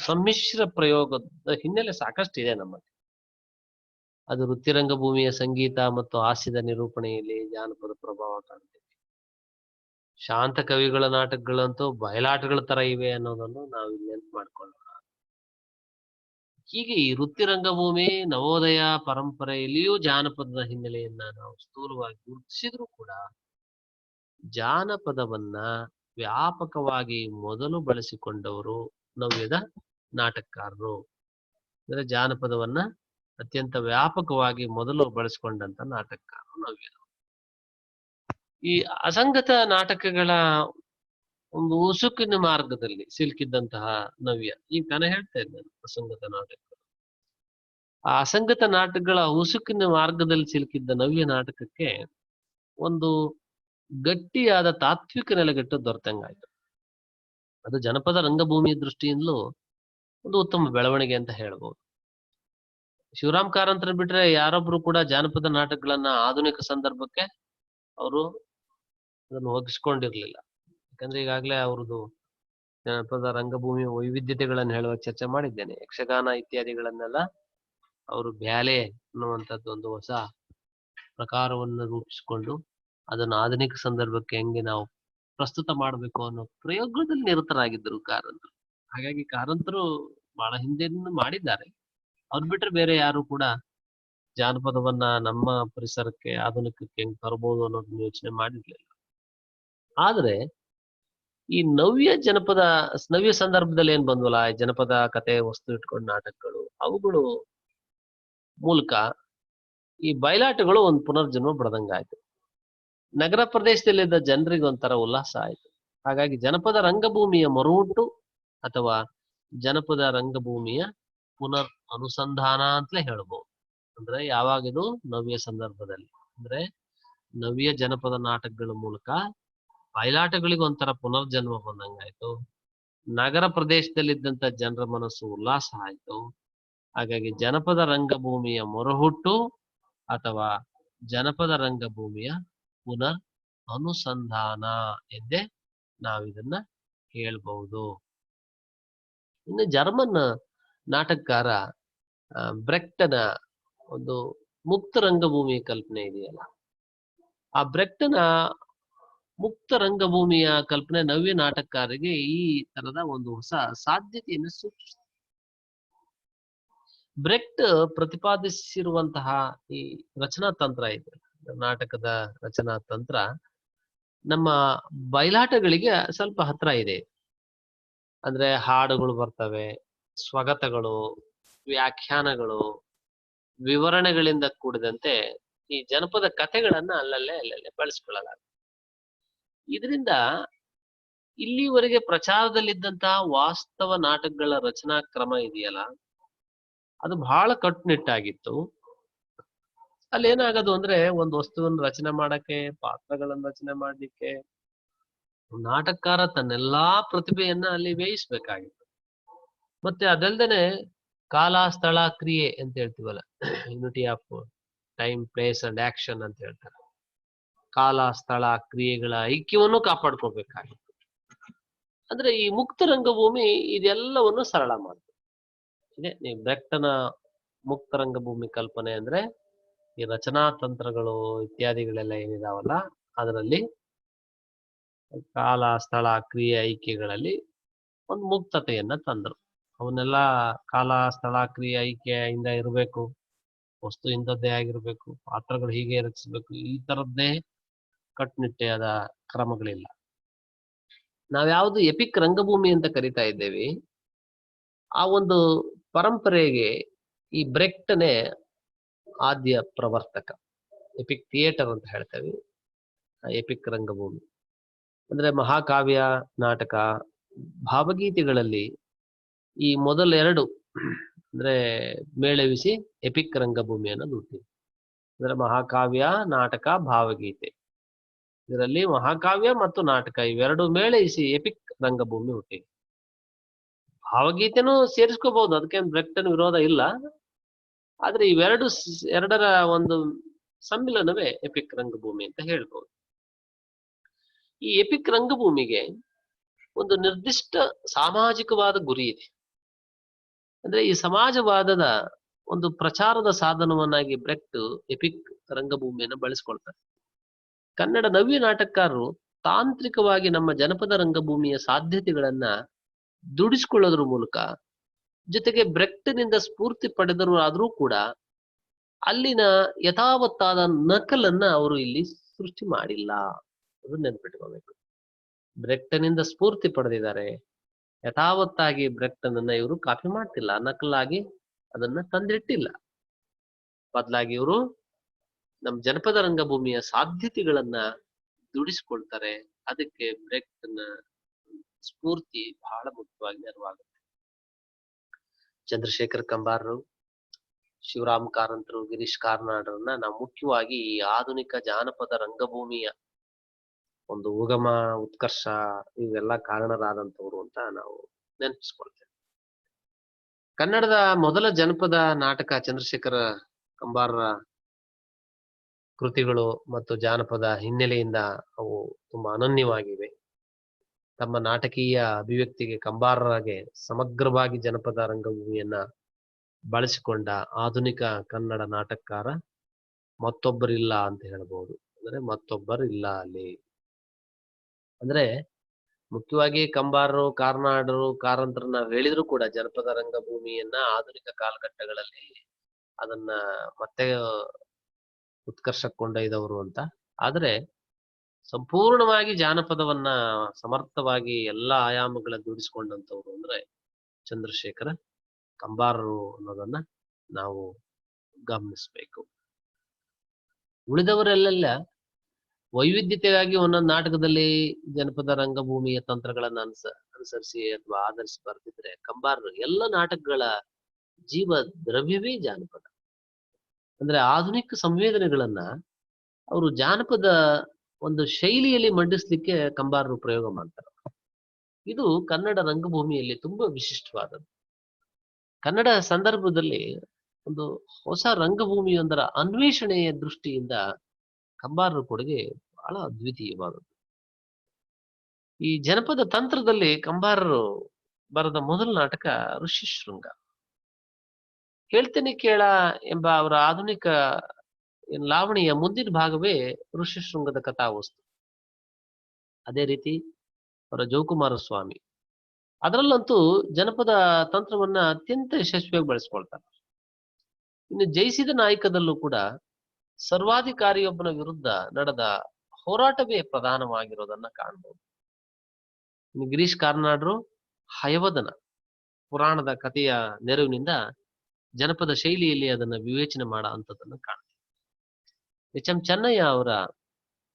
ಸಮ್ಮಿಶ್ರ ಪ್ರಯೋಗದ ಹಿನ್ನೆಲೆ ಸಾಕಷ್ಟಿದೆ ನಮ್ಮಲ್ಲಿ. ಅದು ವೃತ್ತಿ ರಂಗಭೂಮಿಯ ಸಂಗೀತ ಮತ್ತು ಹಾಸ್ಯದ ನಿರೂಪಣೆಯಲ್ಲಿ ಜಾನಪದ ಪ್ರಭಾವ ಕಾಣ್ತೇವೆ. ಶಾಂತ ಕವಿಗಳ ನಾಟಕಗಳಂತೂ ಬಯಲಾಟಗಳ ತರ ಇವೆ ಅನ್ನೋದನ್ನು ನಾವು ಇಲ್ಲಿ ನೆನ್ಪು ಮಾಡ್ಕೊಳ್ಳೋಣ. ಹೀಗೆ ಈ ವೃತ್ತಿ ರಂಗಭೂಮಿ ನವೋದಯ ಪರಂಪರೆಯಲ್ಲಿಯೂ ಜಾನಪದದ ಹಿನ್ನೆಲೆಯನ್ನ ನಾವು ಸ್ಥೂಲವಾಗಿ ಗುರುತಿಸಿದ್ರು ಕೂಡ ಜಾನಪದವನ್ನ ವ್ಯಾಪಕವಾಗಿ ಮೊದಲು ಬಳಸಿಕೊಂಡವರು ನವ್ಯದ ನಾಟಕಕಾರರು. ಅಂದ್ರೆ ಜಾನಪದವನ್ನ ಅತ್ಯಂತ ವ್ಯಾಪಕವಾಗಿ ಮೊದಲು ಬಳಸಿಕೊಂಡಂತ ನಾಟಕಕಾರರು ನವ್ಯರು. ಈ ಅಸಂಗತ ನಾಟಕಗಳ ಒಂದು ಉಸುಕಿನ ಮಾರ್ಗದಲ್ಲಿ ಸಿಲುಕಿದ್ದಂತಹ ನವ್ಯ, ಈಗ ನಾನು ಹೇಳ್ತಾ ಇದ್ದೇನೆ ಅಸಂಗತ ನಾಟಕಗಳು. ಆ ಅಸಂಗತ ನಾಟಕಗಳ ಉಸುಕಿನ ಮಾರ್ಗದಲ್ಲಿ ಸಿಲುಕಿದ್ದ ನವ್ಯ ನಾಟಕಕ್ಕೆ ಒಂದು ಗಟ್ಟಿಯಾದ ತಾತ್ವಿಕ ನೆಲೆಗಟ್ಟು ದೊರೆತಂಗಾಯ್ತು. ಅದು ಜನಪದ ರಂಗಭೂಮಿಯ ದೃಷ್ಟಿಯಿಂದಲೂ ಒಂದು ಉತ್ತಮ ಬೆಳವಣಿಗೆ ಅಂತ ಹೇಳ್ಬೋದು. ಶಿವರಾಮ್ ಕಾರಂತರ ಬಿಟ್ರೆ ಯಾರೊಬ್ರು ಕೂಡ ಜಾನಪದ ನಾಟಕಗಳನ್ನ ಆಧುನಿಕ ಸಂದರ್ಭಕ್ಕೆ ಅವರು ಅದನ್ನು ಒಗ್ಗಿಸ್ಕೊಂಡಿರ್ಲಿಲ್ಲ. ಯಾಕಂದ್ರೆ ಈಗಾಗಲೇ ಅವ್ರದ್ದು ಜನಪದ ರಂಗಭೂಮಿಯ ವೈವಿಧ್ಯತೆಗಳನ್ನು ಹೇಳುವ ಚರ್ಚೆ ಮಾಡಿದ್ದೇನೆ. ಯಕ್ಷಗಾನ ಇತ್ಯಾದಿಗಳನ್ನೆಲ್ಲ ಅವರು ಬ್ಯಾಲೆ ಅನ್ನುವಂಥದ್ದು ಒಂದು ಹೊಸ ಪ್ರಕಾರವನ್ನು ರೂಪಿಸಿಕೊಂಡು ಅದನ್ನು ಆಧುನಿಕ ಸಂದರ್ಭಕ್ಕೆ ಹೆಂಗೆ ನಾವು ಪ್ರಸ್ತುತ ಮಾಡಬೇಕು ಅನ್ನೋ ಪ್ರಯೋಗದಲ್ಲಿ ನಿರತರಾಗಿದ್ದರು ಕಾರಂತರು. ಹಾಗಾಗಿ ಕಾರಂತರು ಬಹಳ ಹಿಂದೆಯಿಂದ ಮಾಡಿದ್ದಾರೆ. ಅವ್ರು ಬಿಟ್ರೆ ಬೇರೆ ಯಾರು ಕೂಡ ಜಾನಪದವನ್ನ ನಮ್ಮ ಪರಿಸರಕ್ಕೆ ಆಧುನಿಕಕ್ಕೆ ಹೆಂಗ್ ತರಬಹುದು ಅನ್ನೋದನ್ನ ಯೋಚನೆ ಮಾಡಿರ್ಲಿಲ್ಲ. ಆದ್ರೆ ಈ ನವ್ಯ ಸಂದರ್ಭದಲ್ಲಿ ಏನ್ ಬಂದ್ವಲ್ಲ, ಜನಪದ ಕತೆ ವಸ್ತು ಇಟ್ಕೊಂಡ್ ನಾಟಕಗಳು, ಅವುಗಳು ಮೂಲಕ ಈ ಬಯಲಾಟಗಳು ಒಂದು ಪುನರ್ಜನ್ಮ ಪಡೆದಂಗಾಯ್ತು. ನಗರ ಪ್ರದೇಶದಲ್ಲಿದ್ದ ಜನರಿಗೆ ಒಂಥರ ಉಲ್ಲಾಸ ಆಯ್ತು. ಹಾಗಾಗಿ ಜನಪದ ರಂಗಭೂಮಿಯ ಮರುಹುಟ್ಟು ಅಥವಾ ಜನಪದ ರಂಗಭೂಮಿಯ ಪುನರ್ ಅನುಸಂಧಾನ ಅಂತಲೇ ಹೇಳ್ಬೋದು. ಅಂದ್ರೆ ಯಾವಾಗಿದು ನವ್ಯ ಸಂದರ್ಭದಲ್ಲಿ, ಅಂದ್ರೆ ನವ್ಯ ಜನಪದ ನಾಟಕಗಳ ಮೂಲಕ ಬಯಲಾಟಗಳಿಗೆ ಒಂಥರ ಪುನರ್ಜನ್ಮ ಬಂದಂಗಾಯ್ತು. ನಗರ ಪ್ರದೇಶದಲ್ಲಿದ್ದಂತ ಜನರ ಮನಸ್ಸು ಉಲ್ಲಾಸ ಆಯ್ತು. ಹಾಗಾಗಿ ಜನಪದ ರಂಗಭೂಮಿಯ ಮೊರಹುಟ್ಟು ಅಥವಾ ಜನಪದ ರಂಗಭೂಮಿಯ ಪುನರ್ ಅನುಸಂಧಾನ ಎಂದೇ ನಾವಿದನ್ನ ಹೇಳ್ಬಹುದು. ಇನ್ನು ಜರ್ಮನ್ ನಾಟಕಕಾರ ಬ್ರೆಕ್ಟನ ಒಂದು ಮುಕ್ತ ರಂಗಭೂಮಿಯ ಕಲ್ಪನೆ ಇದೆಯಲ್ಲ, ಆ ಬ್ರೆಕ್ಟನ ಮುಕ್ತ ರಂಗಭೂಮಿಯ ಕಲ್ಪನೆ ನವ್ಯ ನಾಟಕಕಾರರಿಗೆ ಈ ತರದ ಒಂದು ಹೊಸ ಸಾಧ್ಯತೆಯನ್ನು ಸೂಚಿಸುತ್ತೆ. ಬ್ರೆಕ್ಟ್ ಪ್ರತಿಪಾದಿಸಿರುವಂತಹ ಈ ರಚನಾ ತಂತ್ರ ಇದೆ, ನಾಟಕದ ರಚನಾ ತಂತ್ರ ನಮ್ಮ ಬಯಲಾಟಗಳಿಗೆ ಸ್ವಲ್ಪ ಹತ್ರ ಇದೆ. ಅಂದ್ರೆ ಹಾಡುಗಳು ಬರ್ತವೆ, ಸ್ವಗತಗಳು, ವ್ಯಾಖ್ಯಾನಗಳು, ವಿವರಣೆಗಳಿಂದ ಕೂಡಿದಂತೆ ಈ ಜನಪದ ಕಥೆಗಳನ್ನ ಅಲ್ಲಲ್ಲೇ ಬಳಸಿಕೊಳ್ಳಲಾಗುತ್ತೆ. ಇದರಿಂದ ಇಲ್ಲಿವರೆಗೆ ಪ್ರಚಾರದಲ್ಲಿದ್ದಂತಹ ವಾಸ್ತವ ನಾಟಕಗಳ ರಚನಾ ಕ್ರಮ ಇದೆಯಲ್ಲ, ಅದು ಬಹಳ ಕಟ್ಟುನಿಟ್ಟಾಗಿತ್ತು. ಅಲ್ಲಿ ಏನಾಗೋದು ಅಂದ್ರೆ ಒಂದು ವಸ್ತುವನ್ನು ರಚನೆ ಮಾಡಕ್ಕೆ, ಪಾತ್ರಗಳನ್ನು ರಚನೆ ಮಾಡ್ಲಿಕ್ಕೆ ನಾಟಕಕಾರ ತನ್ನೆಲ್ಲಾ ಪ್ರತಿಭೆಯನ್ನ ಅಲ್ಲಿ ವ್ಯಯಿಸ್ಬೇಕಾಗಿತ್ತು. ಮತ್ತೆ ಅದಲ್ದೇನೆ ಕಾಲ, ಸ್ಥಳ, ಕ್ರಿಯೆ ಅಂತ ಹೇಳ್ತೀವಲ್ಲ, unity of time, place and action ಅಂತ ಹೇಳ್ತಾರೆ. ಕಾಲ, ಸ್ಥಳ, ಕ್ರಿಯೆಗಳ ಐಕ್ಯವನ್ನು ಕಾಪಾಡ್ಕೋಬೇಕಾಗಿತ್ತು. ಅಂದ್ರೆ ಈ ಮುಕ್ತ ರಂಗಭೂಮಿ ಇದೆಲ್ಲವನ್ನು ಸರಳ ಮಾಡ್ತದೆ. ಇದೆ ನೀವು ಬ್ರೆಕ್ಟನ ಮುಕ್ತ ರಂಗಭೂಮಿ ಕಲ್ಪನೆ ಅಂದ್ರೆ ಈ ರಚನಾ ತಂತ್ರಗಳು ಇತ್ಯಾದಿಗಳೆಲ್ಲ ಏನಿದಾವಲ್ಲ, ಅದರಲ್ಲಿ ಕಾಲ, ಸ್ಥಳ, ಕ್ರಿಯೆ, ಐಕ್ಯಗಳಲ್ಲಿ ಒಂದು ಮುಕ್ತತೆಯನ್ನ ತಂದ್ರು. ಅವನ್ನೆಲ್ಲ ಕಾಲ, ಸ್ಥಳ, ಕ್ರಿಯೆ, ಐಕ್ಯೆಯಿಂದ ಇರಬೇಕು, ವಸ್ತು ಇಂಥದ್ದೇ ಆಗಿರ್ಬೇಕು, ಪಾತ್ರಗಳು ಹೀಗೆ ರಚಿಸ್ಬೇಕು, ಈ ತರದ್ದೇ ಕಟ್ಟುನಿಟ್ಟಾದ ಕ್ರಮಗಳಿಲ್ಲ. ನಾವ್ಯಾವುದು ಎಪಿಕ್ ರಂಗಭೂಮಿ ಅಂತ ಕರಿತಾ ಇದ್ದೇವೆ, ಆ ಒಂದು ಪರಂಪರೆಗೆ ಈ ಬ್ರೆಕ್ಟನೇ ಆದ್ಯ ಪ್ರವರ್ತಕ. ಎಪಿಕ್ ಥಿಯೇಟರ್ ಅಂತ ಹೇಳ್ತೇವೆ, ಎಪಿಕ್ ರಂಗಭೂಮಿ ಅಂದ್ರೆ ಮಹಾಕಾವ್ಯ, ನಾಟಕ, ಭಾವಗೀತೆಗಳಲ್ಲಿ ಈ ಮೊದಲೆರಡು ಅಂದ್ರೆ ಮೇಳವಿಸಿ ಎಪಿಕ್ ರಂಗಭೂಮಿಯನ್ನು ನುಡ್ತೀವಿ. ಅಂದ್ರೆ ಮಹಾಕಾವ್ಯ, ನಾಟಕ, ಭಾವಗೀತೆ, ಇದರಲ್ಲಿ ಮಹಾಕಾವ್ಯ ಮತ್ತು ನಾಟಕ ಇವೆರಡು ಮೇಳೈಸಿ ಎಪಿಕ್ ರಂಗಭೂಮಿ ಹುಟ್ಟಿದೆ. ಭಾವಗೀತೆನೂ ಸೇರಿಸ್ಕೋಬಹುದು, ಅದಕ್ಕೇನು ಬ್ರೆಕ್ಟನ್ ವಿರೋಧ ಇಲ್ಲ. ಆದ್ರೆ ಇವೆರಡು ಎರಡರ ಒಂದು ಸಮ್ಮಿಲನವೇ ಎಪಿಕ್ ರಂಗಭೂಮಿ ಅಂತ ಹೇಳ್ಬೋದು. ಈ ಎಪಿಕ್ ರಂಗಭೂಮಿಗೆ ಒಂದು ನಿರ್ದಿಷ್ಟ ಸಾಮಾಜಿಕವಾದ ಗುರಿ ಇದೆ. ಅಂದ್ರೆ ಈ ಸಮಾಜವಾದದ ಒಂದು ಪ್ರಚಾರದ ಸಾಧನವನ್ನಾಗಿ ಬ್ರೆಕ್ಟ್ ಎಪಿಕ್ ರಂಗಭೂಮಿಯನ್ನು ಬಳಸ್ಕೊಳ್ತಾರೆ. ಕನ್ನಡ ನವ್ಯ ನಾಟಕಕಾರರು ತಾಂತ್ರಿಕವಾಗಿ ನಮ್ಮ ಜನಪದ ರಂಗಭೂಮಿಯ ಸಾಧ್ಯತೆಗಳನ್ನ ದುಡಿಸಿಕೊಳ್ಳೋದ್ರ ಮೂಲಕ, ಜೊತೆಗೆ ಬ್ರೆಕ್ಟ್ನಿಂದ ಸ್ಫೂರ್ತಿ ಪಡೆದರು ಆದ್ರೂ ಕೂಡ ಅಲ್ಲಿನ ಯಥಾವತ್ತಾದ ನಕಲನ್ನ ಅವರು ಇಲ್ಲಿ ಸೃಷ್ಟಿ ಮಾಡಿಲ್ಲ. ಅದು ನೆನ್ಪಿಟ್ಕೋಬೇಕು. ಬ್ರೆಕ್ಟನಿಂದ ಸ್ಫೂರ್ತಿ ಪಡೆದಿದ್ದಾರೆ, ಯಥಾವತ್ತಾಗಿ ಬ್ರೆಕ್ಟನನ್ನ ಇವರು ಕಾಪಿ ಮಾಡ್ತಿಲ್ಲ, ನಕಲಾಗಿ ಅದನ್ನ ತಂದಿಟ್ಟಿಲ್ಲ. ಬದಲಾಗಿ ಇವರು ನಮ್ಮ ಜನಪದ ರಂಗಭೂಮಿಯ ಸಾಧ್ಯತೆಗಳನ್ನ ದುಡಿಸ್ಕೊಳ್ತಾರೆ. ಅದಕ್ಕೆ ಬ್ರೆಕ್ಟನ ಸ್ಫೂರ್ತಿ ಬಹಳ ಮುಖ್ಯವಾಗಿ ನೆರವಾಗುತ್ತೆ. ಚಂದ್ರಶೇಖರ್ ಕಂಬಾರರು, ಶಿವರಾಮ್ ಕಾರಂತರು, ಗಿರೀಶ್ ಕಾರ್ನಾಡ್ರನ್ನ ನಾವು ಮುಖ್ಯವಾಗಿ ಈ ಆಧುನಿಕ ಜಾನಪದ ರಂಗಭೂಮಿಯ ಒಂದು ಉಗಮ, ಉತ್ಕರ್ಷ ಇವೆಲ್ಲ ಕಾರಣರಾದಂಥವ್ರು ಅಂತ ನಾವು ನೆನಪಿಸ್ಕೊಳ್ತೇವೆ. ಕನ್ನಡದ ಮೊದಲ ಜನಪದ ನಾಟಕ ಚಂದ್ರಶೇಖರ ಕಂಬಾರರ ಕೃತಿಗಳು ಮತ್ತು ಜಾನಪದ ಹಿನ್ನೆಲೆಯಿಂದ ಅವು ತುಂಬಾ ಅನನ್ಯವಾಗಿವೆ. ತಮ್ಮ ನಾಟಕೀಯ ಅಭಿವ್ಯಕ್ತಿಗೆ ಕಂಬಾರರಾಗೆ ಸಮಗ್ರವಾಗಿ ಜನಪದ ರಂಗಭೂಮಿಯನ್ನ ಬಳಸಿಕೊಂಡ ಆಧುನಿಕ ಕನ್ನಡ ನಾಟಕಕಾರ ಮತ್ತೊಬ್ಬರಿಲ್ಲ ಅಂತ ಹೇಳ್ಬೋದು. ಅಂದ್ರೆ ಮತ್ತೊಬ್ಬರಿಲ್ಲ ಅಲ್ಲಿ. ಅಂದ್ರೆ ಮುಖ್ಯವಾಗಿ ಕಂಬಾರರು, ಕಾರ್ನಾಡರು, ಕಾರಂತರನ್ನ ಹೇಳಿದ್ರು ಕೂಡ ಜನಪದ ರಂಗಭೂಮಿಯನ್ನ ಆಧುನಿಕ ಕಾಲಘಟ್ಟಗಳಲ್ಲಿ ಅದನ್ನ ಮತ್ತೆ ಉತ್ಕರ್ಷಕ್ಕೆ ಕೊಂಡೊಯ್ದವರು ಅಂತ. ಆದ್ರೆ ಸಂಪೂರ್ಣವಾಗಿ ಜಾನಪದವನ್ನ ಸಮರ್ಥವಾಗಿ ಎಲ್ಲಾ ಆಯಾಮಗಳ ದುಡಿಸ್ಕೊಂಡಂತವ್ರು ಅಂದ್ರೆ ಚಂದ್ರಶೇಖರ ಕಂಬಾರರು ಅನ್ನೋದನ್ನ ನಾವು ಗಮನಿಸ್ಬೇಕು. ಉಳಿದವರೆಲ್ಲ ವೈವಿಧ್ಯತೆಗಾಗಿ ಒಂದೊಂದು ನಾಟಕದಲ್ಲಿ ಜನಪದ ರಂಗಭೂಮಿಯ ತಂತ್ರಗಳನ್ನ ಅನುಸರಿಸಿ ಅಥವಾ ಆಧರಿಸಿ ಬರ್ತಿದ್ರೆ, ಕಂಬಾರರು ಎಲ್ಲ ನಾಟಕಗಳ ಜೀವ ದ್ರವ್ಯವೇ ಜಾನಪದ. ಅಂದ್ರೆ ಆಧುನಿಕ ಸಂವೇದನೆಗಳನ್ನ ಅವರು ಜಾನಪದ ಒಂದು ಶೈಲಿಯಲ್ಲಿ ಮಂಡಿಸ್ಲಿಕ್ಕೆ ಕಂಬಾರರು ಪ್ರಯೋಗ ಮಾಡ್ತಾರೆ. ಇದು ಕನ್ನಡ ರಂಗಭೂಮಿಯಲ್ಲಿ ತುಂಬಾ ವಿಶಿಷ್ಟವಾದದ್ದು. ಕನ್ನಡ ಸಂದರ್ಭದಲ್ಲಿ ಒಂದು ಹೊಸ ರಂಗಭೂಮಿಯೊಂದರ ಅನ್ವೇಷಣೆಯ ದೃಷ್ಟಿಯಿಂದ ಕಂಬಾರರ ಕೊಡುಗೆ ಬಹಳ ಅದ್ವಿತೀಯವಾದದ್ದು. ಈ ಜನಪದ ತಂತ್ರದಲ್ಲಿ ಕಂಬಾರರು ಬರೆದ ಮೊದಲ ನಾಟಕ ಋಷಿಶೃಂಗ. ಹೇಳ್ತೇನೆ ಕೇಳ ಎಂಬ ಅವರ ಆಧುನಿಕ ಲಾವಣಿಯ ಮುಂದಿನ ಭಾಗವೇ ಋಷಿಶೃಂಗದ ಕಥಾವಸ್ತು. ಅದೇ ರೀತಿ ಅವರ ಜೋಕುಮಾರ ಸ್ವಾಮಿ, ಅದರಲ್ಲಂತೂ ಜನಪದ ತಂತ್ರವನ್ನ ಅತ್ಯಂತ ಯಶಸ್ವಿಯಾಗಿ ಬಳಸ್ಕೊಳ್ತಾರೆ. ಇನ್ನು ಜಯಿಸಿದ ನಾಯಕದಲ್ಲೂ ಕೂಡ ಸರ್ವಾಧಿಕಾರಿಯೊಬ್ಬನ ವಿರುದ್ಧ ನಡೆದ ಹೋರಾಟವೇ ಪ್ರಧಾನವಾಗಿರೋದನ್ನ ಕಾಣಬಹುದು. ಇನ್ನು ಗಿರೀಶ್ ಕಾರ್ನಾಡ್ರು ಹಯವದನ ಪುರಾಣದ ಕಥೆಯ ನೆರವಿನಿಂದ ಜನಪದ ಶೈಲಿಯಲ್ಲಿ ಅದನ್ನ ವಿವೇಚನೆ ಮಾಡೋ ಅಂಥದ್ದನ್ನ ಕಾಣ್ತೀವಿ. ಎಚ್ ಎಂ ಚೆನ್ನಯ್ಯ ಅವರ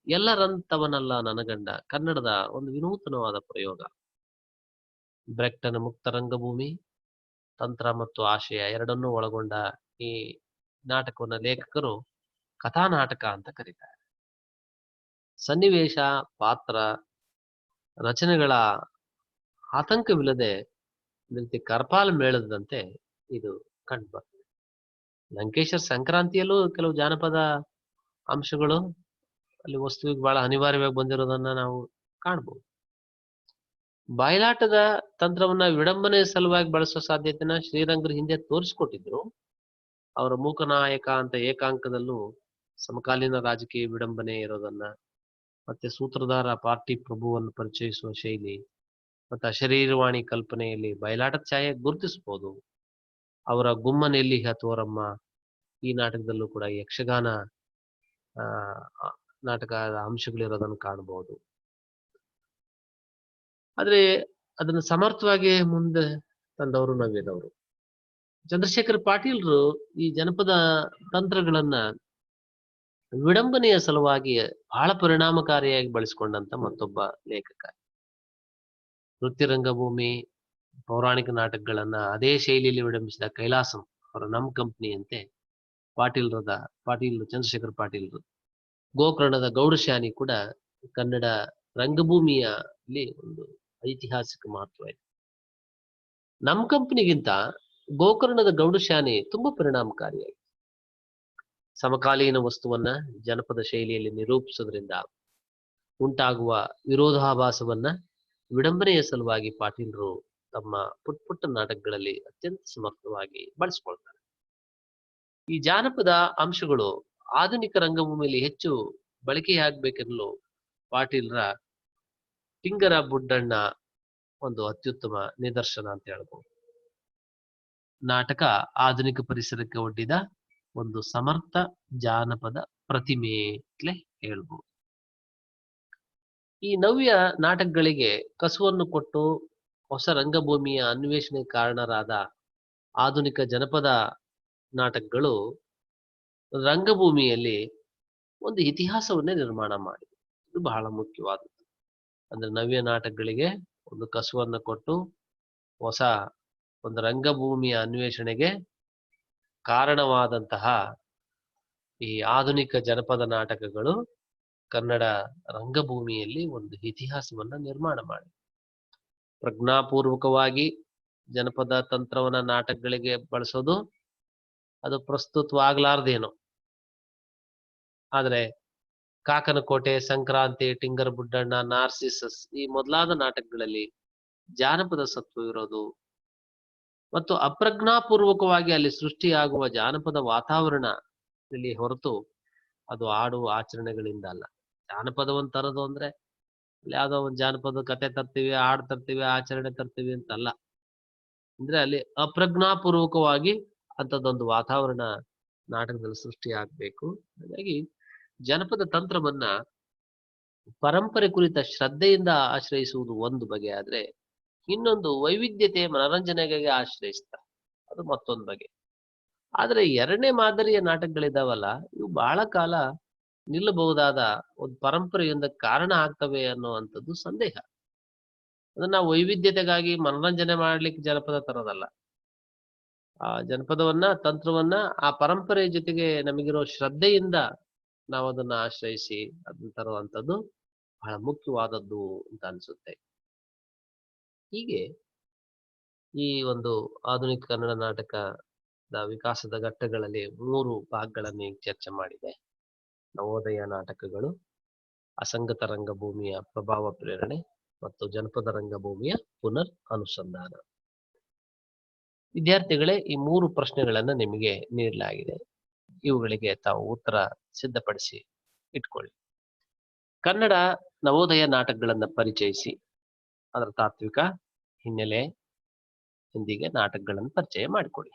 ಎಲ್ಲರಂತವನಲ್ಲ ನನಗಂಡ ಕನ್ನಡದ ಒಂದು ವಿನೂತನವಾದ ಪ್ರಯೋಗ. ಬ್ರೆಕ್ಟನ ಮುಕ್ತ ರಂಗಭೂಮಿ, ತಂತ್ರ ಮತ್ತು ಆಶಯ ಎರಡನ್ನೂ ಒಳಗೊಂಡ ಈ ನಾಟಕವನ್ನ ಲೇಖಕರು ಕಥಾನಾಟಕ ಅಂತ ಕರೀತಾರೆ. ಸನ್ನಿವೇಶ, ಪಾತ್ರ, ರಚನೆಗಳ ಆತಂಕವಿಲ್ಲದೆ ರೀತಿ ಕರ್ಪಾಲ ಮೇಳದಂತೆ ಇದು ಕಂಡುಬರ್ತದೆ. ಲಂಕೇಶ್ವರ ಸಂಕ್ರಾಂತಿಯಲ್ಲೂ ಕೆಲವು ಜಾನಪದ ಅಂಶಗಳು ಅಲ್ಲಿ ವಸ್ತುವಿಗೆ ಬಹಳ ಅನಿವಾರ್ಯವಾಗಿ ಬಂದಿರೋದನ್ನ ನಾವು ಕಾಣ್ಬೋದು. ಬಾಯ್ಲಾಟದ ತಂತ್ರವನ್ನ ವಿಡಂಬನೆ ಸಲುವಾಗಿ ಬಳಸೋ ಸಾಧ್ಯತೆನ ಶ್ರೀರಂಗರು ಹಿಂದೆ ತೋರಿಸ್ಕೊಟ್ಟಿದ್ರು. ಅವರ ಮೂಕನಾಯಕ ಅಂತ ಏಕಾಂಕದಲ್ಲೂ ಸಮಕಾಲೀನ ರಾಜಕೀಯ ವಿಡಂಬನೆ ಇರೋದನ್ನ, ಮತ್ತೆ ಸೂತ್ರಧಾರ ಪಾರ್ಟಿ ಪ್ರಭುವನ್ನು ಪರಿಚಯಿಸುವ ಶೈಲಿ, ಮತ್ತೆ ಅಶರೀರವಾಣಿ ಕಲ್ಪನೆಯಲ್ಲಿ ಬಯಲಾಟದ ಛಾಯೆ ಗುರುತಿಸಬಹುದು. ಅವರ ಗುಮ್ಮನೆಲ್ಲಿ ಹತೋರಮ್ಮ ಈ ನಾಟಕದಲ್ಲೂ ಕೂಡ ಯಕ್ಷಗಾನ ನಾಟಕದ ಅಂಶಗಳಿರೋದನ್ನು ಕಾಣಬಹುದು. ಆದ್ರೆ ಅದನ್ನು ಸಮರ್ಥವಾಗಿ ಮುಂದೆ ತಂದವರು ನವ್ಯದವರು. ಚಂದ್ರಶೇಖರ್ ಪಾಟೀಲ್ರು ಈ ಜನಪದ ತಂತ್ರಗಳನ್ನ ವಿಡಂಬನೆಯ ಸಲುವಾಗಿ ಬಹಳ ಪರಿಣಾಮಕಾರಿಯಾಗಿ ಬಳಸಿಕೊಂಡಂತ ಮತ್ತೊಬ್ಬ ಲೇಖಕ. ನೃತ್ಯ ರಂಗಭೂಮಿ, ಪೌರಾಣಿಕ ನಾಟಕಗಳನ್ನ ಅದೇ ಶೈಲಿಯಲ್ಲಿ ವಿಡಂಬಿಸಿದ ಕೈಲಾಸಂ ಅವರ ನಮ್ ಕಂಪ್ನಿಯಂತೆ ಪಾಟೀಲ್ ಚಂದ್ರಶೇಖರ್ ಪಾಟೀಲ್ರು ಗೋಕರ್ಣದ ಗೌಡಶಾನಿ ಕೂಡ ಕನ್ನಡ ರಂಗಭೂಮಿಯಲ್ಲಿ ಒಂದು ಐತಿಹಾಸಿಕ ಮಹತ್ವ ಇದೆ. ನಮ್ ಕಂಪನಿಗಿಂತ ಗೋಕರ್ಣದ ಗೌಡಶಾನಿ ತುಂಬಾ ಪರಿಣಾಮಕಾರಿಯಾಗಿದೆ. ಸಮಕಾಲೀನ ವಸ್ತುವನ್ನ ಜನಪದ ಶೈಲಿಯಲ್ಲಿ ನಿರೂಪಿಸೋದ್ರಿಂದ ಉಂಟಾಗುವ ವಿರೋಧಾಭಾಸವನ್ನ ವಿಡಂಬನೆಯ ಸಲುವಾಗಿ ಪಾಟೀಲ್ರು ತಮ್ಮ ಪುಟ್ಟ ನಾಟಕಗಳಲ್ಲಿ ಅತ್ಯಂತ ಸಮರ್ಥವಾಗಿ ಬಳಸಿಕೊಳ್ತಾರೆ. ಈ ಜಾನಪದ ಅಂಶಗಳು ಆಧುನಿಕ ರಂಗಭೂಮಿಯಲ್ಲಿ ಹೆಚ್ಚು ಬಳಕೆಯಾಗಬೇಕೆನ್ನಲು ಪಾಟೀಲ್ರ ಟಿಂಗರ ಬುಡ್ಡಣ್ಣ ಒಂದು ಅತ್ಯುತ್ತಮ ನಿದರ್ಶನ ಅಂತ ಹೇಳ್ಬೋದು. ನಾಟಕ ಆಧುನಿಕ ಪರಿಸರಕ್ಕೆ ಒಡ್ಡಿದ ಒಂದು ಸಮರ್ಥ ಜಾನಪದ ಪ್ರತಿಮೆ ಅಂತಲೇ ಹೇಳ್ಬೋದು. ಈ ನವ್ಯ ನಾಟಕಗಳಿಗೆ ಕಸುವನ್ನು ಕೊಟ್ಟು ಹೊಸ ರಂಗಭೂಮಿಯ ಅನ್ವೇಷಣೆ ಕಾರಣರಾದ ಆಧುನಿಕ ಜನಪದ ನಾಟಕಗಳು ರಂಗಭೂಮಿಯಲ್ಲಿ ಒಂದು ಇತಿಹಾಸವನ್ನೇ ನಿರ್ಮಾಣ ಮಾಡಿದೆ. ಇದು ಬಹಳ ಮುಖ್ಯವಾದದ್ದು. ಅಂದ್ರೆ ನವ್ಯ ನಾಟಕಗಳಿಗೆ ಒಂದು ಕಸುವನ್ನು ಕೊಟ್ಟು ಹೊಸ ಒಂದು ರಂಗಭೂಮಿಯ ಅನ್ವೇಷಣೆಗೆ ಕಾರಣವಾದಂತಹ ಈ ಆಧುನಿಕ ಜನಪದ ನಾಟಕಗಳು ಕನ್ನಡ ರಂಗಭೂಮಿಯಲ್ಲಿ ಒಂದು ಇತಿಹಾಸವನ್ನ ನಿರ್ಮಾಣ ಮಾಡಿ ಪ್ರಜ್ಞಾಪೂರ್ವಕವಾಗಿ ಜನಪದ ತಂತ್ರವನ್ನ ನಾಟಕಗಳಿಗೆ ಬಳಸೋದು ಅದು ಪ್ರಸ್ತುತವಾಗ್ಲಾರ್ದೇನೋ. ಆದ್ರೆ ಕಾಕನಕೋಟೆ, ಸಂಕ್ರಾಂತಿ, ಟಿಂಗರ ಬುಡ್ಡಣ್ಣ, ನಾರ್ಸಿಸಸ್ ಈ ಮೊದಲಾದ ನಾಟಕಗಳಲ್ಲಿ ಜಾನಪದ ಸತ್ವ ಇರೋದು ಮತ್ತು ಅಪ್ರಜ್ಞಾಪೂರ್ವಕವಾಗಿ ಅಲ್ಲಿ ಸೃಷ್ಟಿಯಾಗುವ ಜಾನಪದ ವಾತಾವರಣ ಇಲ್ಲಿ ಹೊರತು ಅದು ಆಡುವ ಆಚರಣೆಗಳಿಂದ ಅಲ್ಲ. ಜಾನಪದವನ್ನು ತರೋದು ಅಂದ್ರೆ ಯಾವ್ದೋ ಒಂದು ಜಾನಪದ ಕತೆ ತರ್ತೀವಿ, ಹಾಡು ತರ್ತೀವಿ, ಆಚರಣೆ ತರ್ತೀವಿ ಅಂತಲ್ಲ. ಅಂದ್ರೆ ಅಲ್ಲಿ ಅಪ್ರಜ್ಞಾಪೂರ್ವಕವಾಗಿ ಅಂಥದ್ದೊಂದು ವಾತಾವರಣ ನಾಟಕದಲ್ಲಿ ಸೃಷ್ಟಿ ಆಗ್ಬೇಕು. ಹಾಗಾಗಿ ಜನಪದ ತಂತ್ರವನ್ನ ಪರಂಪರೆ ಕುರಿತ ಶ್ರದ್ಧೆಯಿಂದ ಆಶ್ರಯಿಸುವುದು ಒಂದು ಬಗೆ ಆದ್ರೆ, ಇನ್ನೊಂದು ವೈವಿಧ್ಯತೆ ಮನರಂಜನೆಗೆ ಆಶ್ರಯಿಸ್ತಾರೆ, ಅದು ಮತ್ತೊಂದು ಬಗೆ. ಆದ್ರೆ ಎರಡನೇ ಮಾದರಿಯ ನಾಟಕಗಳಿದಾವಲ್ಲ, ಇವು ಬಹಳ ಕಾಲ ನಿಲ್ಲಬಹುದಾದ ಒಂದು ಪರಂಪರೆಯಿಂದ ಕಾರಣ ಆಗ್ತವೆ ಅನ್ನುವಂಥದ್ದು ಸಂದೇಹ. ಅದನ್ನ ವೈವಿಧ್ಯತೆಗಾಗಿ ಮನರಂಜನೆ ಮಾಡ್ಲಿಕ್ಕೆ ಜನಪದ ತರೋದಲ್ಲ. ಆ ಜನಪದವನ್ನ, ತಂತ್ರವನ್ನ ಆ ಪರಂಪರೆಯ ಜೊತೆಗೆ ನಮಗಿರೋ ಶ್ರದ್ಧೆಯಿಂದ ನಾವು ಅದನ್ನ ಆಶ್ರಯಿಸಿ ಅದನ್ನ ತರುವಂಥದ್ದು ಬಹಳ ಮುಖ್ಯವಾದದ್ದು ಅಂತ ಅನ್ಸುತ್ತೆ. ಹೀಗೆ ಈ ಒಂದು ಆಧುನಿಕ ಕನ್ನಡ ನಾಟಕದ ವಿಕಾಸದ ಘಟ್ಟಗಳಲ್ಲಿ 3 ಭಾಗಗಳನ್ನು ಚರ್ಚೆ ಮಾಡಿದೆ. ನವೋದಯ ನಾಟಕಗಳು, ಅಸಂಗತ ರಂಗಭೂಮಿಯ ಪ್ರಭಾವ ಪ್ರೇರಣೆ ಮತ್ತು ಜನಪದ ರಂಗಭೂಮಿಯ ಪುನರ್ ಅನುಸಂಧಾನ. ವಿದ್ಯಾರ್ಥಿಗಳೇ, ಈ 3 ಪ್ರಶ್ನೆಗಳನ್ನ ನಿಮಗೆ ನೀಡಲಾಗಿದೆ. ಇವುಗಳಿಗೆ ತಾವು ಉತ್ತರ ಸಿದ್ಧಪಡಿಸಿ ಇಟ್ಕೊಳ್ಳಿ. ಕನ್ನಡ ನವೋದಯ ನಾಟಕಗಳನ್ನ ಪರಿಚಯಿಸಿ ಅದರ ತಾತ್ವಿಕ ಹಿನ್ನೆಲೆ ಇಂದಿಗೆ ನಾಟಕಗಳನ್ನು ಪರಿಚಯ ಮಾಡಿಕೊಡಿ.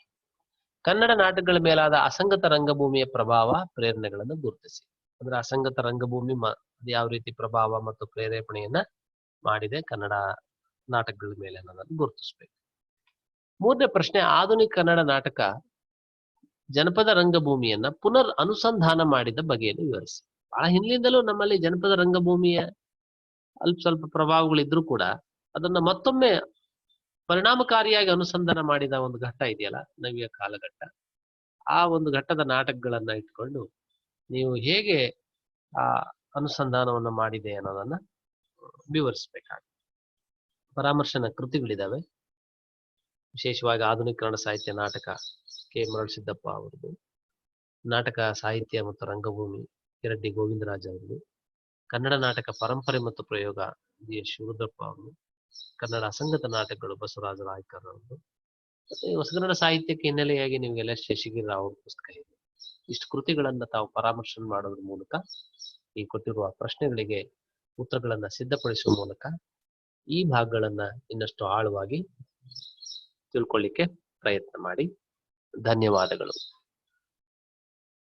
ಕನ್ನಡ ನಾಟಕಗಳ ಮೇಲಾದ ಅಸಂಗತ ರಂಗಭೂಮಿಯ ಪ್ರಭಾವ ಪ್ರೇರಣೆಗಳನ್ನು ಗುರುತಿಸಿ. ಅಂದ್ರೆ ಅಸಂಗತ ರಂಗಭೂಮಿ ಯಾವ ರೀತಿ ಪ್ರಭಾವ ಮತ್ತು ಪ್ರೇರೇಪಣೆಯನ್ನ ಮಾಡಿದೆ ಕನ್ನಡ ನಾಟಕಗಳ ಮೇಲೆ ಅನ್ನೋದನ್ನು ಗುರುತಿಸ್ಬೇಕು. 3ನೇ ಪ್ರಶ್ನೆ, ಆಧುನಿಕ ಕನ್ನಡ ನಾಟಕ ಜನಪದ ರಂಗಭೂಮಿಯನ್ನ ಪುನರ್ ಅನುಸಂಧಾನ ಮಾಡಿದ ಬಗೆಯನ್ನು ವಿವರಿಸಿ. ಬಹಳ ಹಿಂದಿನಿಂದಲೂ ನಮ್ಮಲ್ಲಿ ಜನಪದ ರಂಗಭೂಮಿಯ ಅಲ್ಪ ಸ್ವಲ್ಪ ಪ್ರಭಾವಗಳಿದ್ರೂ ಕೂಡ ಅದನ್ನ ಮತ್ತೊಮ್ಮೆ ಪರಿಣಾಮಕಾರಿಯಾಗಿ ಅನುಸಂಧಾನ ಮಾಡಿದ ಒಂದು ಘಟ್ಟ ಇದೆಯಲ್ಲ, ನವ್ಯ ಕಾಲಘಟ್ಟ. ಆ ಒಂದು ಘಟ್ಟದ ನಾಟಕಗಳನ್ನ ಇಟ್ಕೊಂಡು ನೀವು ಹೇಗೆ ಆ ಅನುಸಂಧಾನವನ್ನ ಮಾಡಿದೆ ಅನ್ನೋದನ್ನ ವಿವರಿಸಬೇಕಾಗುತ್ತೆ. ಪರಾಮರ್ಶನ ಕೃತಿಗಳಿದಾವೆ. ವಿಶೇಷವಾಗಿ ಆಧುನಿಕ ಕನ್ನಡ ಸಾಹಿತ್ಯ ನಾಟಕ ಕೆ ಮರಳಸಿದ್ದಪ್ಪ ಅವರದು, ನಾಟಕ ಸಾಹಿತ್ಯ ಮತ್ತು ರಂಗಭೂಮಿ ಕಿರಡ್ಡಿ ಗೋವಿಂದರಾಜ್ ಅವರದು, ಕನ್ನಡ ನಾಟಕ ಪರಂಪರೆ ಮತ್ತು ಪ್ರಯೋಗ ಜಿ ಎಸ್ ಶಿವರುದ್ರಪ್ಪ ಅವರು, ಕನ್ನಡ ಅಸಂಗತ ನಾಟಕಗಳು ಬಸವರಾಜ ರಾಯ್ಕರ್ ಅವರದು, ಮತ್ತೆ ಹೊಸಗನ್ನಡ ಸಾಹಿತ್ಯಕ್ಕೆ ಹಿನ್ನೆಲೆಯಾಗಿ ನಿಮಗೆಲ್ಲ ಶೇಷಗಿರಿ ರಾವ್ ಅವ್ರ ಪುಸ್ತಕ ಇದೆ. ಇಷ್ಟು ಕೃತಿಗಳನ್ನ ತಾವು ಪರಾಮರ್ಶನ ಮಾಡೋದ್ರ ಮೂಲಕ ಈ ಕೊಟ್ಟಿರುವ ಪ್ರಶ್ನೆಗಳಿಗೆ ಉತ್ತರಗಳನ್ನ ಸಿದ್ಧಪಡಿಸುವ ಮೂಲಕ ಈ ಭಾಗಗಳನ್ನ ಇನ್ನಷ್ಟು ಆಳವಾಗಿ ತಿಳ್ಕೊಳ್ಳಿಕ್ಕೆ ಪ್ರಯತ್ನ ಮಾಡಿ. ಧನ್ಯವಾದಗಳು.